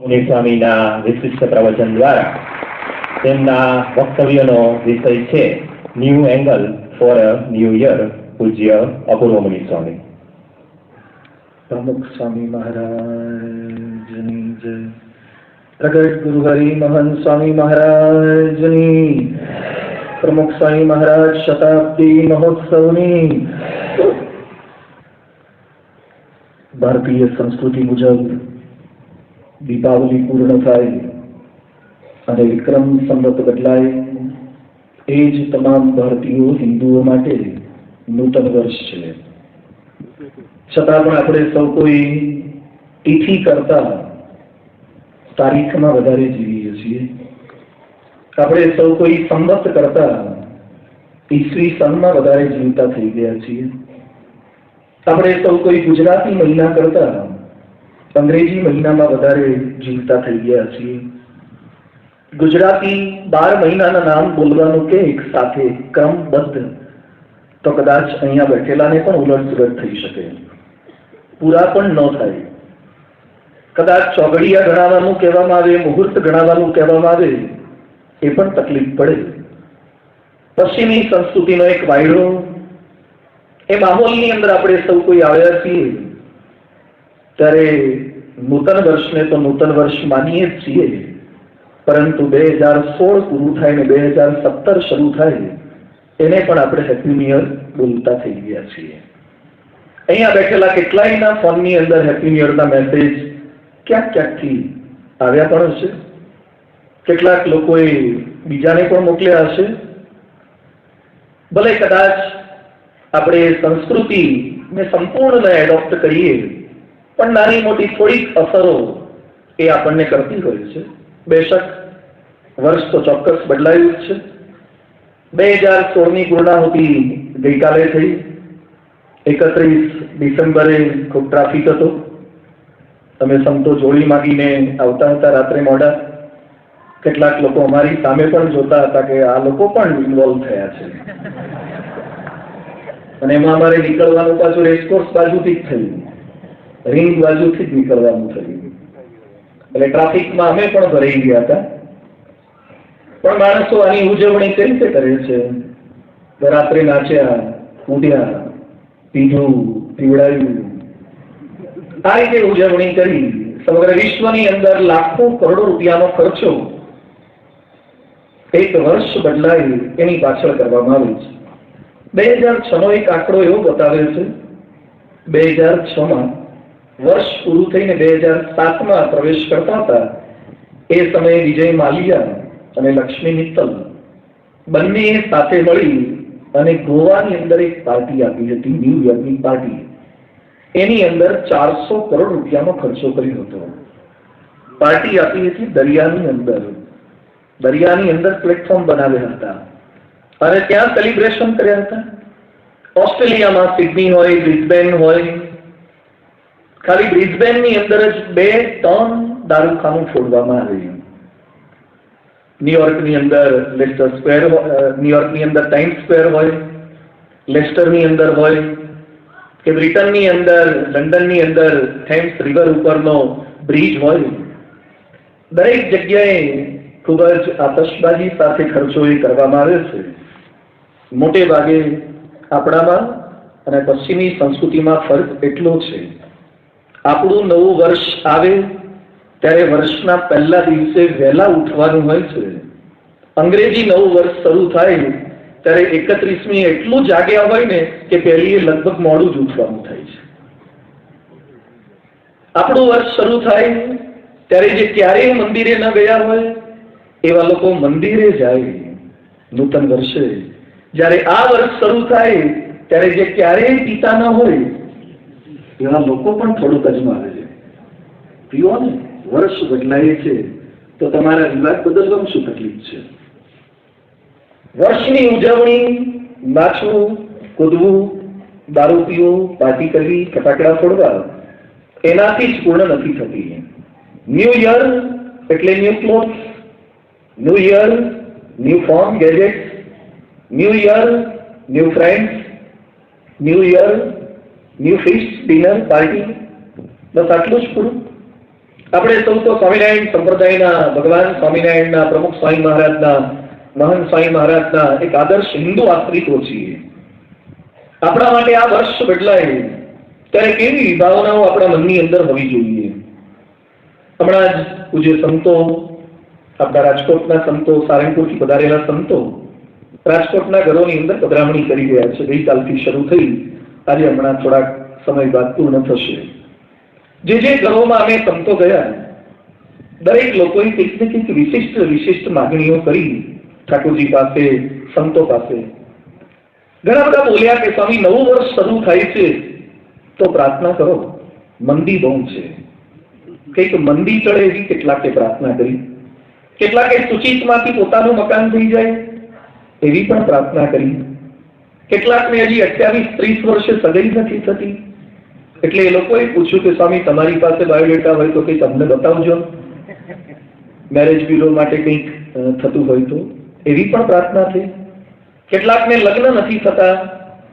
સ્વામીના વિશિષ્ટ પ્રવચન દ્વારા તેમના વક્તવ્યનો વિષય છે new angle for a new year, પૂજ્ય અપૂર્વ મુનિ સ્વામી. પ્રમુખ સ્વામી મહારાજની જય. પ્રગટ ગુરુ હરિ મહંત સ્વામી મહારાજની. પ્રમુખ સ્વામી મહારાજ શતાબ્દી મહોત્સવની. ભારતીય સંસ્કૃતિ મુજબ દીપાવલી પૂર્ણ થાય અને વિક્રમ સંવત બદલાય એ જ તમામ ભારતીયો હિન્દુઓ માટે નૂતન વર્ષ છે. છતાં પણ આપણે સૌ કોઈ તિથિ કરતા તારીખમાં વધારે જીવીએ છીએ. આપણે સૌ કોઈ સંવત કરતા ઈસવી સનમાં વધારે જીવતા થઈ ગયા છીએ. આપણે સૌ કોઈ ગુજરાતી મહિના કરતા અંગ્રેજી મહિનામાં વધારે જીવતા થઈ ગયા છીએ. ગુજરાતી 12 મહિનાના નામ બોલવાનું કે એક સાથે ક્રમબદ્ધ તો કદાચ અહીંયા બેઠેલાને પણ ઉલટસુલટ થઈ શકે, પૂરા પણ ન થાય. કદાચ ચોગડિયા ગણાવવાનું કહેવામાં આવે, મુહૂર્ત ગણાવવાનું કહેવામાં આવે, એ પણ તકલીફ પડે. પશ્ચિમી સંસ્કૃતિનો એક વાયડો એ માહોલની અંદર આપણે સૌ કોઈ આવ્યા છીએ ત્યારે નૂતન વર્ષને તો નૂતન વર્ષ માનીએ જ છીએ, પરંતુ 2016 પૂરું થાય ને 2017 શરૂ થાય એને પણ આપણે હેપી ન્યૂ યર બોલતા થઈ ગયા છીએ. અહીંયા બેઠેલા કેટલાયના ફોનની અંદર હેપી ન્યૂ યરના મેસેજ ક્યાંક ક્યાંકથી આવ્યા પણ હશે. કેટલાક લોકોએ બીજાને પણ મોકલ્યા હશે. ભલે કદાચ આપણે સંસ્કૃતિને સંપૂર્ણ એડોપ્ટ કરીએ પણ નાની મોટી થોડીક અસરો એ આપણને કરતી હોય છે. બેશક વર્ષ તો ચોક્કસ બદલાયું જ છે. 2016ની પૂર્ણાહુતિ ગઈકાલે થઈ. 31 ડિસેમ્બરે ખૂબ ટ્રાફિક હતો. તમે સંતો જોડી માગીને આવતા હતા રાત્રે મોડા. કેટલાક લોકો અમારી સામે પણ જોતા હતા કે આ લોકો પણ ઇન્વોલ્વ થયા છે. અને એમાં અમારે નીકળવાનું પાછું રેસકોર્સ બાજુથી જ થયું, રિંગ બાજુથી જ નીકળવાનું થયું. એટલે ટ્રાફિકમાં અમે પણ ભરાઈ ગયા હતા. પણ માણસો આની ઉજવણી કઈ રીતે કરે છે? રાત્રે નાચ્યા, કૂદ્યા, પીધું, પીવડાયું, આ રીતે ઉજવણી કરી. સમગ્ર વિશ્વની અંદર લાખો કરોડો રૂપિયાનો ખર્ચો એક વર્ષ બદલાય એની પાછળ કરવામાં આવે છે. 2006નો એક આંકડો એવો બતાવે છે, 2006માં વર્ષ પૂરું થઈને 2007માં પ્રવેશ કરતા હતા એ સમયે વિજય માલ્યા અને લક્ષ્મી મિત્તલ બંને સાથે મળી અને ગોવાની અંદર એક પાર્ટી આપી હતી, ન્યૂ યરની પાર્ટી. એની અંદર 400 કરોડ રૂપિયાનો ખર્ચો કર્યો હતો. પાર્ટી આપી હતી દરિયાની અંદર પ્લેટફોર્મ બનાવ્યા હતા અને ત્યાં સેલિબ્રેશન કર્યા હતા. ઓસ્ટ્રેલિયામાં સિડની હોય, બ્રિસ્બેન હોય. ખાલી બ્રિસ્બેનની અંદર જ 2 ટન દારૂખાનું છોડવામાં આવ્યું. ન્યુયોર્કની અંદર લેસ્ટર સ્ક્વેર, ન્યુયોર્કની અંદર ટાઈમ્સ સ્ક્વેર હોય, લેસ્ટરની અંદર હોય, કે બ્રિટનની અંદર, લંડનની અંદર થેમ્સ રિવર ઉપરનો બ્રિજ હોય. દરેક જગ્યાએ ખૂબ જ આતશબાજી સાથે ખર્ચો એ કરવામાં આવે છે. મોટે ભાગે આપણામાં અને પશ્ચિમી સંસ્કૃતિમાં ફરક એટલો છે, આપણું નવું વર્ષ આવે ત્યારે વર્ષના પહેલા દિવસે વહેલા ઉઠવાનું હોય છે. અંગ્રેજી નવું વર્ષ શરૂ થાય ત્યારે 31મી એટલું જાગ્યા હોય ને કે પહેલી લગભગ મોડું જ ઉઠવાનું થાય છે. આપણું વર્ષ શરૂ થાય ત્યારે જે ક્યારેય મંદિરે ન ગયા હોય એવા લોકો મંદિરે જાય નૂતન વર્ષે. જ્યારે આ વર્ષ શરૂ થાય ત્યારે જે ક્યારેય પીતા ન હોય એવા લોકો પણ થોડુંક અજમાવે છે. પીવો ને, વર્ષ બદલાય છે તો તમારા રિવાજ બદલવામાં શું તકલીફ છે? વર્ષની ઉજવણી નાચવું, કૂદવું, દારૂ પીવું, પાર્ટી કરવી, ફટાકડા ફોડવા એનાથી જ પૂર્ણ નથી થતી. ન્યૂ યર એટલે new clothes, new year new phone gadgets, new year new friends, new year new feast, dinner, party. બસ આટલું જ પૂરું. આપણે સૌ તો સ્વામિનારાયણ સંપ્રદાયના ભગવાન સ્વામિનારાયણના પ્રમુખ સ્વામી મહારાજના, મહાન સ્વામી મહારાજના એક આદર્શ હિન્દુ આશ્રિતો છીએ. આપણા માટે આ વર્ષ બદલાય ત્યારે કેવી ભાવનાઓ આપણા મનની અંદર હોવી જોઈએ. હમણાં જ પૂજ્ય સંતો, આપણા રાજકોટના સંતો, સારંગપુરથી પધારેલા સંતો રાજકોટના ઘરોની અંદર પધરામણી કરી રહ્યા છે. ગઈકાલથી શરૂ થઈ, આજે હમણાં થોડાક સમય બાદ પૂર્ણ થશે. જે ઘરોમાં અમે સંતો ગયા, દરેક લોકોએ કંઈક ને કંઈક વિશિષ્ટ માગણીઓ કરી ઠાકોરજી પાસે, સંતો પાસે. ઘણા બધા બોલ્યા કે સ્વામી, નવું વર્ષ શરૂ થાય છે તો પ્રાર્થના કરો. મંદી બહુ છે, કંઈક મંદી ચડે એવી કેટલાકે પ્રાર્થના કરી. કેટલાકે સૂચિતમાંથી પોતાનું મકાન થઈ જાય એવી પણ પ્રાર્થના કરી. કેટલાકને હજી 28-30 વર્ષે સગાઈ નથી થતી, એટલે એ લોકોએ પૂછ્યું કે સ્વામી, તમારી પાસે બાયોડેટા હોય તો કંઈક અમને બતાવજો, મેરેજ બ્યુરો માટે કંઈક થતું હોય તો, એવી પણ પ્રાર્થના થઈ. કેટલાકને લગ્ન નથી થતા,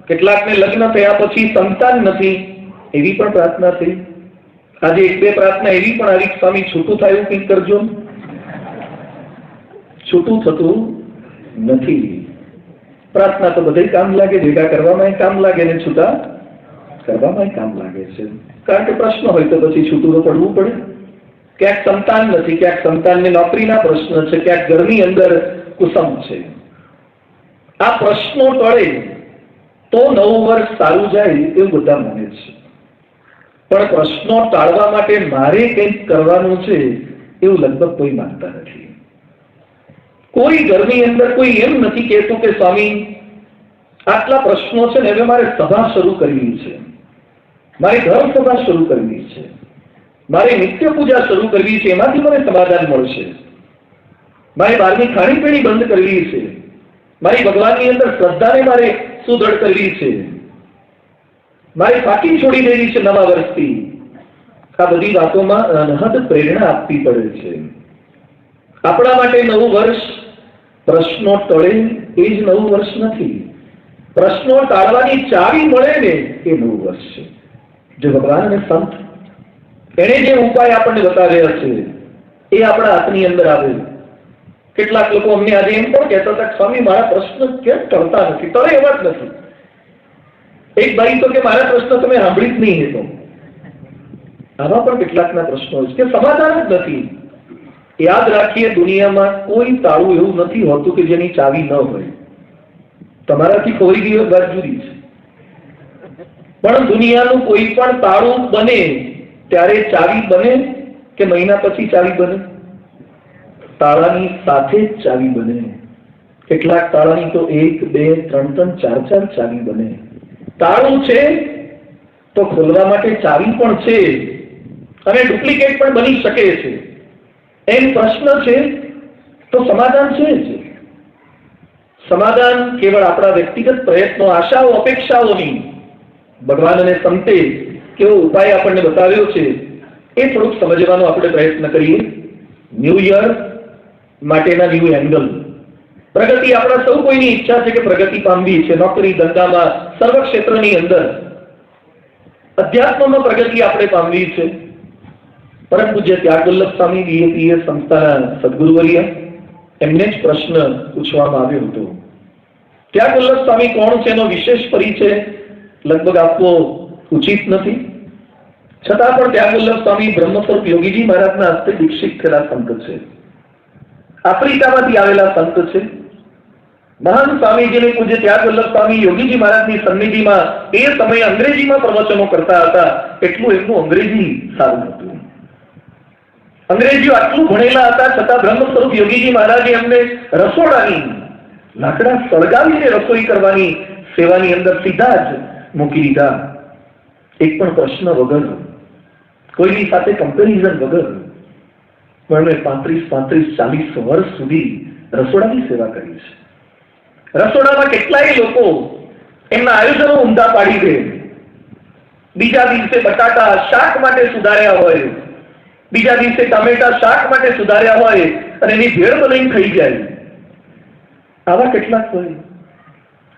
કેટલાકને લગ્ન થયા પછી સંતાન નથી, એવી પણ પ્રાર્થના થઈ. આજે 1-2 પ્રાર્થના એવી પણ આવી, સ્વામી છૂટું થાય એવું કંઈક કરજો. છૂટું થતું નથી. પ્રાર્થના તો બધે કામ લાગે, ભેગા કરવામાં કામ લાગે ને છૂટા કરવામાં કામ લાગે છે. કારણ કે પ્રશ્ન હોય તો પછી છૂટું તો પડવું પડે. ક્યાંક સંતાન નથી, ક્યાંક સંતાનની નોકરીના પ્રશ્ન છે, ક્યાંક ઘરની અંદર કુસમ છે. આ પ્રશ્નો ટળે તો નવું વર્ષ સારું જાય એવું બધા માને છે. પણ પ્રશ્નો ટાળવા માટે મારે કંઈક કરવાનું છે એવું લગભગ કોઈ માનતા નથી. કોઈ ઘરની અંદર કોઈ એમ નથી કહેતું કે સ્વામી, આટલા પ્રશ્નો છે ને, હવે મારે સભા શરૂ કરવી છે, મારે ઘર સભા શરૂ કરવી છે, મારે નિત્ય પૂજા શરૂ કરવી છે, એમાંથી મને સમાધાન મળશે. મારે બહારની ખાણીપીણી બંધ કરવી છે, મારી ભગવાનની અંદર શ્રદ્ધાને મારે સુદૃઢ કરવી છે, મારે ફાંકી છોડી દેવી છે નવા વર્ષથી. આ બધી વાતોમાં અનહદ પ્રેરણા આપવી પડે છે. આપણા માટે નવું વર્ષ પ્રશ્નો ટળે એ જ નવું વર્ષ નથી. પ્રશ્નો ટાળવાની ચાવી મળે ને એ નવું વર્ષ છે. જે ભગવાન અને સંત એને જે ઉપાય આપણને બતાવ્યા છે એ આપણા હાથની અંદર આવે. કેટલાક લોકો અમને આજે એમ પણ કહેતા હતા, સ્વામી, મારા પ્રશ્ન કેમ ટળતા નથી? ટળે એવા જ નથી. એક ભાઈ તો કે મારા પ્રશ્ન તમે સાંભળી જ નહીં હતો. આવા પણ કેટલાકના પ્રશ્નો છે કે સમાધાન જ નથી. યાદ રાખીએ, દુનિયામાં કોઈ તાળું એવું નથી હોતું કે જેની ચાવી ન હોય. તમારાથી ખોઈ ગઈ વાત જુદી છે, પણ દુનિયાનું કોઈ પણ તાળું બને ત્યારે ચાવી બને કે મહિના પછી ચાવી બને? તાળાની સાથે જ ચાવી બને. કેટલાક તાળાની તો 1, 2, 3, 4 ચાવી બને. તાળું છે તો ખોલવા માટે ચાવી પણ છે અને ડુપ્લિકેટ પણ બની શકે છે. એમ પ્રશ્ન છે તો સમાધાન છે જ. સમાધાન કેવળ આપણા વ્યક્તિગત પ્રયત્નો, આશાઓ, અપેક્ષાઓની. ભગવાન અને સંતે કેવો ઉપાય આપણને બતાવ્યો છે એ થોડુંક સમજવાનો આપણે પ્રયત્ન કરીએ. ન્યૂ યર માટેના ન્યૂ એંગલ. પ્રગતિ આપણા સૌ કોઈની ઈચ્છા છે કે પ્રગતિ પામવી છે, નોકરી ધંધામાં, સર્વ ક્ષેત્રની અંદર. અધ્યાત્મમાં પ્રગતિ આપણે પામવી છે. પરમ પૂજ્ય ત્યાગ વલ્લભ સ્વામી BAPS સંસ્થાના સદગુરુવર્ય, એમને જ પ્રશ્ન પૂછવામાં આવ્યો હતો. ત્યાગ વલ્લભ સ્વામી કોણ છે એનો વિશેષ પરિચય લગભગ આપવો ઉચિત નથી. છતાં પણ ત્યાગ વલ્લભ સ્વામી બ્રહ્મસ્વરૂપ યોગીજી મહારાજના હસ્તે દીક્ષિત થયેલા સંત છે. આફ્રિકામાંથી આવેલા સંત છે. મહાન સ્વામીજીને પૂજ્ય ત્યાગ વલ્લભ સ્વામી યોગીજી મહારાજની સન્નિધિમાં એ સમયે અંગ્રેજીમાં પ્રવચનો કરતા હતા. એટલું એમનું અંગ્રેજી સારું હતું. અંગ્રેજીઓ આટલું ભણેલા હતા છતાં બ્રહ્મ સ્વરૂપ યોગીજી મહારાજે એમને રસોડાની લાકડા સળગાવીને રસોઈ કરવાની સેવાની અંદર સીધા જ મૂકી દીધા. એક પણ પ્રશ્ન વગર, કોઈની સાથે કમ્પેરિઝન વગર. પણ 35-40 વર્ષ સુધી રસોડાની સેવા કરી છે. રસોડામાં કેટલાય લોકો એમના આયોજનો ઉમદા પાડી દે. બીજા દિવસે બટાટા શાક માટે સુધાર્યા હોય, બીજા દિવસે ટામેટા શાક માટે સુધાર્યા હોય અને એની ભેળ બનાવીને ખાઈ જાય. આવા કેટલાક હોય.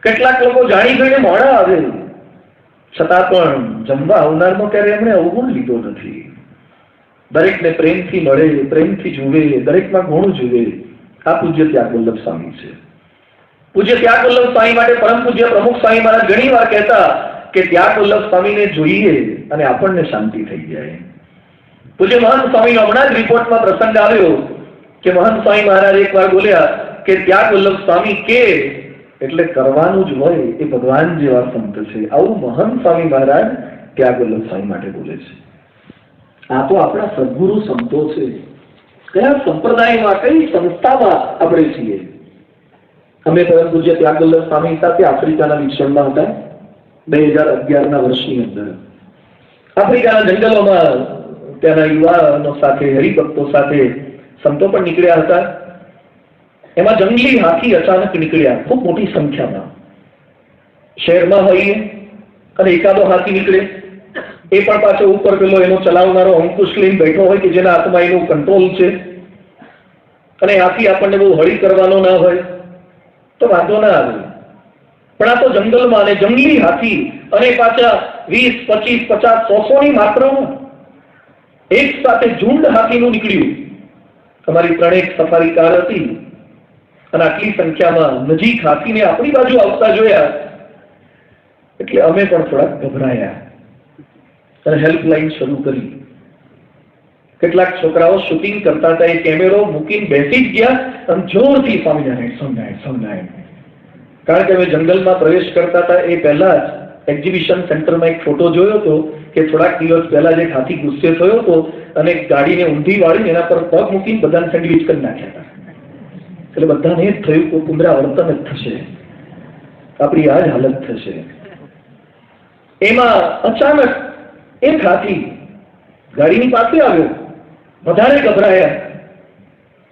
કેટલાક લોકો જાણી જોઈને મોડા આવે, છતાં પણ જમવા આવનારનો ક્યારે એમણે અવગુણ લીધો નથી. દરેકને પ્રેમથી મળે, પ્રેમથી જુએ, દરેકમાં ગુણ જુએ. આ પૂજ્ય ત્યાગવલ્લભ સ્વામી છે. પૂજ્ય ત્યાગવલ્લભ સ્વામી માટે પરમ પૂજ્ય પ્રમુખ સ્વામી મહારાજ ઘણી વાર કહેતા કે ત્યાગવલ્લભ સ્વામીને જોઈએ અને આપણને શાંતિ થઈ જાય. પૂજ્ય મહંત સ્વામીનો હમણાં જ રિપોર્ટમાં પ્રસંગ આવ્યો કે મહંત સ્વામી મહારાજ એક વાર બોલ્યા કે ત્યાગવલ્લભ સ્વામી કે એટલે કરવાનું જ હોય, એ ભગવાન જેવા સંત છે. આવું મહંત સ્વામી મહારાજ ત્યાગવલ્લભ સ્વામી માટે બોલે છે. આ તો આપણા સદગુરુ સંતો છે. કયા સંપ્રદાયમાં, કઈ સંસ્થામાં આપણે છીએ? અમે પરમ પૂજ્ય ત્યાગવલ્લભ સ્વામી સાથે આફ્રિકાના મિશનમાં હતા 2011ના વર્ષની અંદર. આફ્રિકાના જંગલોમાં ત્યાંના યુવાનો સાથે, હરિભક્તો સાથે સંતો પણ નીકળ્યા હતા. એમાં જંગલી હાથી અચાનક નીકળ્યા, ખૂબ મોટી સંખ્યામાં. શહેરમાં હોઈએ અને એકાદો હાથી નીકળે, એ પણ પાછો ઉપર પેલો એનો ચલાવનારો અંકુશ લઈને બેઠો હોય કે જેના હાથમાં એનું કંટ્રોલ છે, અને હાથી આપણને બહુ હળી કરવાનો ના હોય તો વાંધો ના આવે. પણ આ તો જંગલમાં અને જંગલી હાથી, અને પાછા 20, 25, 50, 100ની માત્રામાં એક સાથે ઝુંડ હાથીનું નીકળ્યું. અમારી 3 સફારી કાર હતી અને આટલી સંખ્યામાં નજીક હાથીને આપણી બાજુ આવતા જોયા એટલે અમે પણ થોડા ગભરાયા અને હેલ્પલાઇન શરૂ કરી. કેટલાક છોકરાઓ શૂટિંગ કરતા હતા, એ કેમેરો મૂકીને બેસી જ ગયા અને જોરથી સ્વામિનારાયણ સ્વામિનારાયણ સ્વામિનારાયણ. કારણ કે અમે જંગલમાં પ્રવેશ કરતા હતા એ પહેલા જ એક્ઝિબિશન સેન્ટરમાં એક ફોટો જોયો હતો કે થોડાક દિવસ પહેલા જ એક હાથી ગુસ્સે થયો હતો અને ગાડીને ઊંધી વાળીને એના પર પગ મૂકીને બધાને સેન્ડવિચ કરી નાખ્યા હતા. એટલે બધાને જ થયું કે પુનરાવર્તન જ થશે, આપણી આ જ હાલત થશે. એમાં અચાનક એક હાથી ગાડીની પાસે આવ્યો, વધારે ગભરાયા.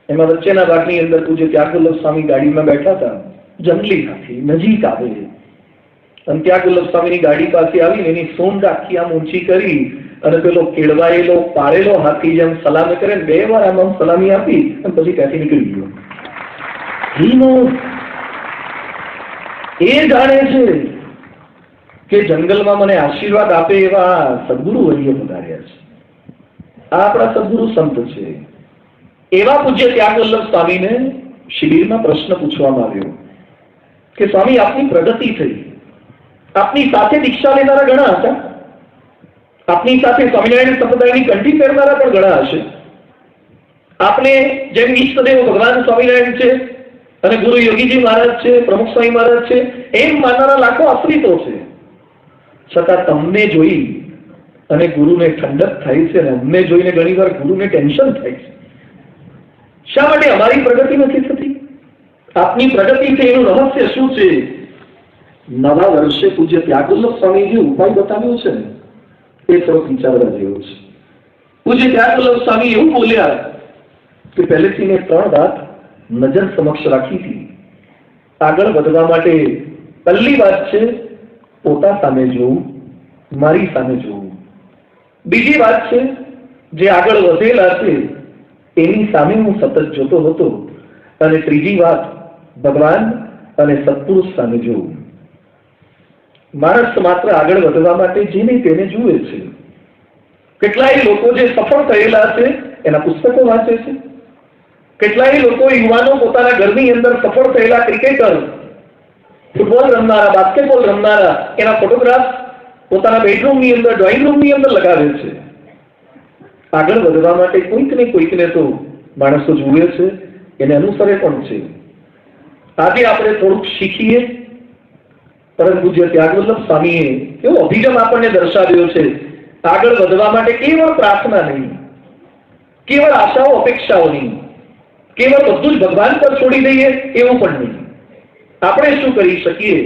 એમાં વચ્ચેના ભાગની અંદર પૂજ્ય ત્યાગવલ્લભ સ્વામી ગાડીમાં બેઠા હતા. જંગલી હાથી નજીક આવે અને ત્યાગવલ્લભ સ્વામીની ગાડી પાસે આવીને એની સૂંઢ આખી આમ ઊંચી કરી અને પેલો કેળવાયેલો પાળેલો હાથી જેમ સલામી કરે ને 2 વાર આમ સલામી આપી અને પછી ત્યાંથી નીકળી ગયો. એ જાણે છે કે જંગલમાં મને આશીર્વાદ આપે એવા સદગુરુ વર્ય પધાર્યા છે. આ આપણા સદગુરુ સંત છે. એવા પૂજ્ય ત્યાગવલ્લભ સ્વામીને શિબિરમાં પ્રશ્ન પૂછવામાં આવ્યો કે સ્વામી, આપની પ્રગતિ થઈ, આપની સાથે દીક્ષા લેનારા ઘણા હતા, આપની સાથે સ્વામિનારાયણ સંપ્રદાયની કંઠી પહેરનારા પણ ઘણા હશે. આપને જેમ ઈષ્ટદેવ ભગવાન સ્વામિનારાયણ છે અને ગુરુ યોગીજી મહારાજ છે, પ્રમુખ સ્વામી મહારાજ છે, એમ માનનારા લાખો આશ્રિતો છે. છતાં તમને જોઈ અને ગુરુને ઠંડક થાય છે અને અમને જોઈને ઘણી વાર ગુરુને ટેન્શન થાય છે. શા માટે અમારી પ્રગતિ નથી થતી? આપની પ્રગતિ છે એનું રહસ્ય શું છે? નવા વર્ષે પૂજ્ય ત્યાગવલ્લભ સ્વામી જે ઉપાય બતાવ્યો છે ને એ થોડોક વિચારવા જેવો છે. પૂજ્ય ત્યાગવલ્લભ સ્વામી એવું બોલ્યા કે પહેલેથી મેં 3 વાત નજર સમક્ષ રાખી હતી. આગળ વધવા માટે પહેલી વાત છે પોતા સામે જોવું, મારી સામે જોવું. બીજી વાત છે જે આગળ વધેલા છે એની સામે હું સતત જોતો હતો. અને ત્રીજી વાત ભગવાન અને સત્પુરુષ સામે જોવું. માણસ માત્ર આગળ વધવા માટે જેને તેને જુએ છે. કેટલાય લોકો જે સફળ થયેલા છે એના પુસ્તકો વાંચે છે. કેટલાય લોકો યુવાનો પોતાના ઘરની અંદર સફળ થયેલા ક્રિકેટર, ફૂટબોલ રમનારા, બાસ્કેટબોલ રમનારા એના ફોટોગ્રાફ પોતાના બેડરૂમની અંદર, ડ્રોઈંગ રૂમની અંદર લગાવે છે. આગળ વધવા માટે કોઈકને તો માણસો જુએ છે, એને અનુસરે પણ છે. આજે આપણે થોડુંક શીખીએ. પરમ પૂજ્ય ત્યાગવલ્લભ સ્વામીએ એવો અભિગમ આપણને દર્શાવ્યો છે. આગળ વધવા માટે કેવળ પ્રાર્થના નહીં, કેવળ આશાઓ અપેક્ષાઓ નહીં, કેવળ બધું જ ભગવાન પર છોડી દઈએ એવું પણ નહીં. આપણે શું કરી શકીએ?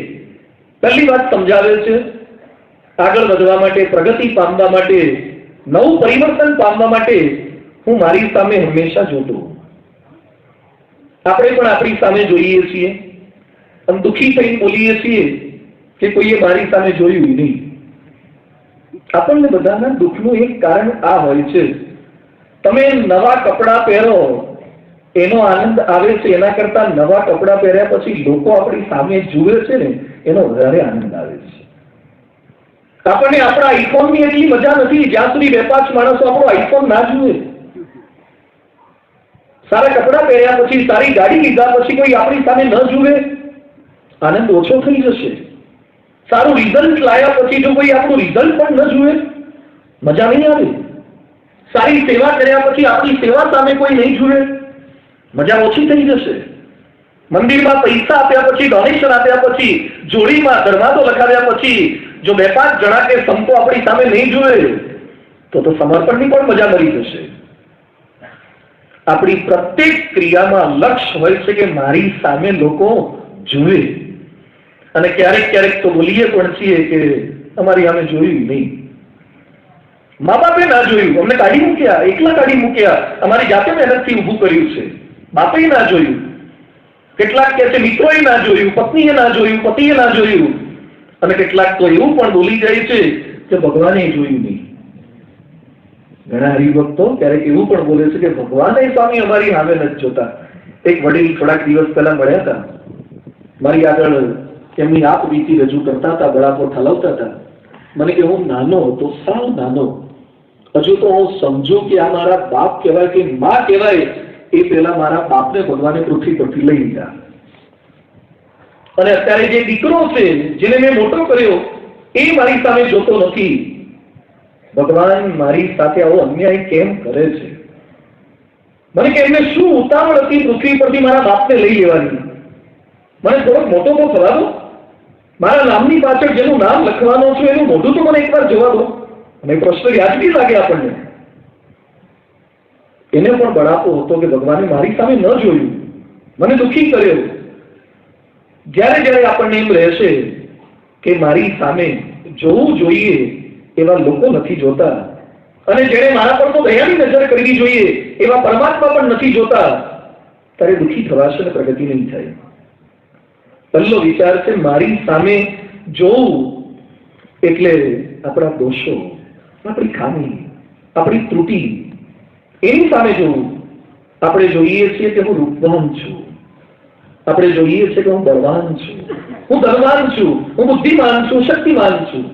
પહેલી વાત સમજાવે છે, આગળ વધવા માટે, પ્રગતિ પામવા માટે, નવું પરિવર્તન પામવા માટે હું મારી સામે હંમેશા જોતો. આપણે પણ આપણી સામે જોઈએ છીએ અને દુઃખી થઈને બોલીએ છીએ કે કોઈએ મારી સામે જોયું નહીં. આપણને બધાના દુઃખનું એક કારણ આ હોય છે, તમે નવા કપડાં પહેરો એનો આનંદ આવે છે એના કરતા નવા કપડાં પહેર્યા પછી લોકો આપણી સામે જુએ છે ને એનો વધારે આનંદ આવે છે. આપણને આપણા આઈફોનની એટલી મજા નથી જ્યાં સુધી 2-5 માણસો આપણો આઈફોન ના જુએ. સારા કપડા પહેર્યા પછી, સારી ગાડી લીધા પછી કોઈ આપણી સામે ન જુએ, આનંદ ઓછો થઈ જશે. સારું રિઝલ્ટ લાયા પછી જો કોઈ આપણું રિઝલ્ટ પણ ન જુએ, મજા નહીં આવે. સારી સેવા કર્યા પછી આપણી સેવા સામે કોઈ નહીં જુએ, મજા ઓછી થઈ જશે. મંદિરમાં પૈસા આપ્યા પછી, ડોનેશન આપ્યા પછી, જોડીમાં દરવાજો લખાવ્યા પછી જો 2-5 જણા કે સંતો આપણી સામે નહીં જુએ તો સમર્પણની પણ મજા મરી જશે. આપણી પ્રત્યેક ક્રિયામાં લક્ષ્ય હોય છે કે મારી સામે લોકો જુએ. અને ક્યારેક ક્યારેક તો બોલીએ પણ છીએ કે અમારી સામે જોયું નહીં, મા બાપે ના જોયું, અમને કાઢી મૂક્યા, એકલા કાઢી મૂક્યા, અમારી જાતે મહેનતથી ઊભું કર્યું છે, બાપે ના જોયું. કેટલાક કહે છે મિત્રોએ ના જોયું, પત્નીએ ના જોયું, પતિએ ના જોયું. અને કેટલાક તો એવું પણ બોલી જાય છે કે ભગવાને જોયું નહીં. ઘણા હરિભક્તો ક્યારેક એવું પણ બોલે છે કે ભગવાને સ્વામી અમારી સામે નથી જોતા. એક વડીલ થોડાક દિવસ પહેલા મળ્યા હતા, મારી આગળ એમની આપ વીતી રજૂ કરતા હતા, ગળાપો ઠલાવતા હતા. મને કે હું નાનો હતો, સાવ નાનો, હજુ તો હું સમજુ કે આ મારા બાપ કહેવાય કે માં કહેવાય, એ પહેલા મારા બાપને ભગવાને પૃથ્વી પરથી લઈ લીધા. અને અત્યારે જે દીકરો છે જેને મેં મોટો કર્યો એ મારી સામે જોતો નથી. ભગવાન મારી સાથે આવો અન્યાય કેમ કરે છે? મને કે એમને શું ઉતાવળ હતી પૃથ્વી પરથી મારા બાપને લઈ લેવાની? મને થોડોક મોટો તો થવા દો. મારા નામની પાછળ જેનું નામ લખવાનું છે એનું મોઢું તો મને એકવાર જોવા દો. અને પ્રશ્ન યાદગી લાગે આપણને. એને પણ બળાપો હતો કે ભગવાને મારી સામે ન જોયું, મને દુઃખી કર્યો. જ્યારે જ્યારે આપણને એમ રહેશે કે મારી સામે જોવું જોઈએ એવા લોકો નથી જોતા, અને જેને મારા પર તો દયાની નજર કરવી જોઈએ એવા પરમાત્મા પણ નથી જોતા, ત્યારે દુઃખી થવાશે અને પ્રગતિ નહીં થાય. પહેલો વિચાર છે મારી સામે જોવું એટલે આપણા દોષો, આપણી ખામી, આપણી ત્રુટિ, એની સામે જોવું. આપણે જોઈએ છીએ કે હું રૂપવાન છું, આપણે જોઈએ છીએ કે હું બળવાન છું, હું ધનવાન છું, હું બુદ્ધિમાન છું, શક્તિમાન છું.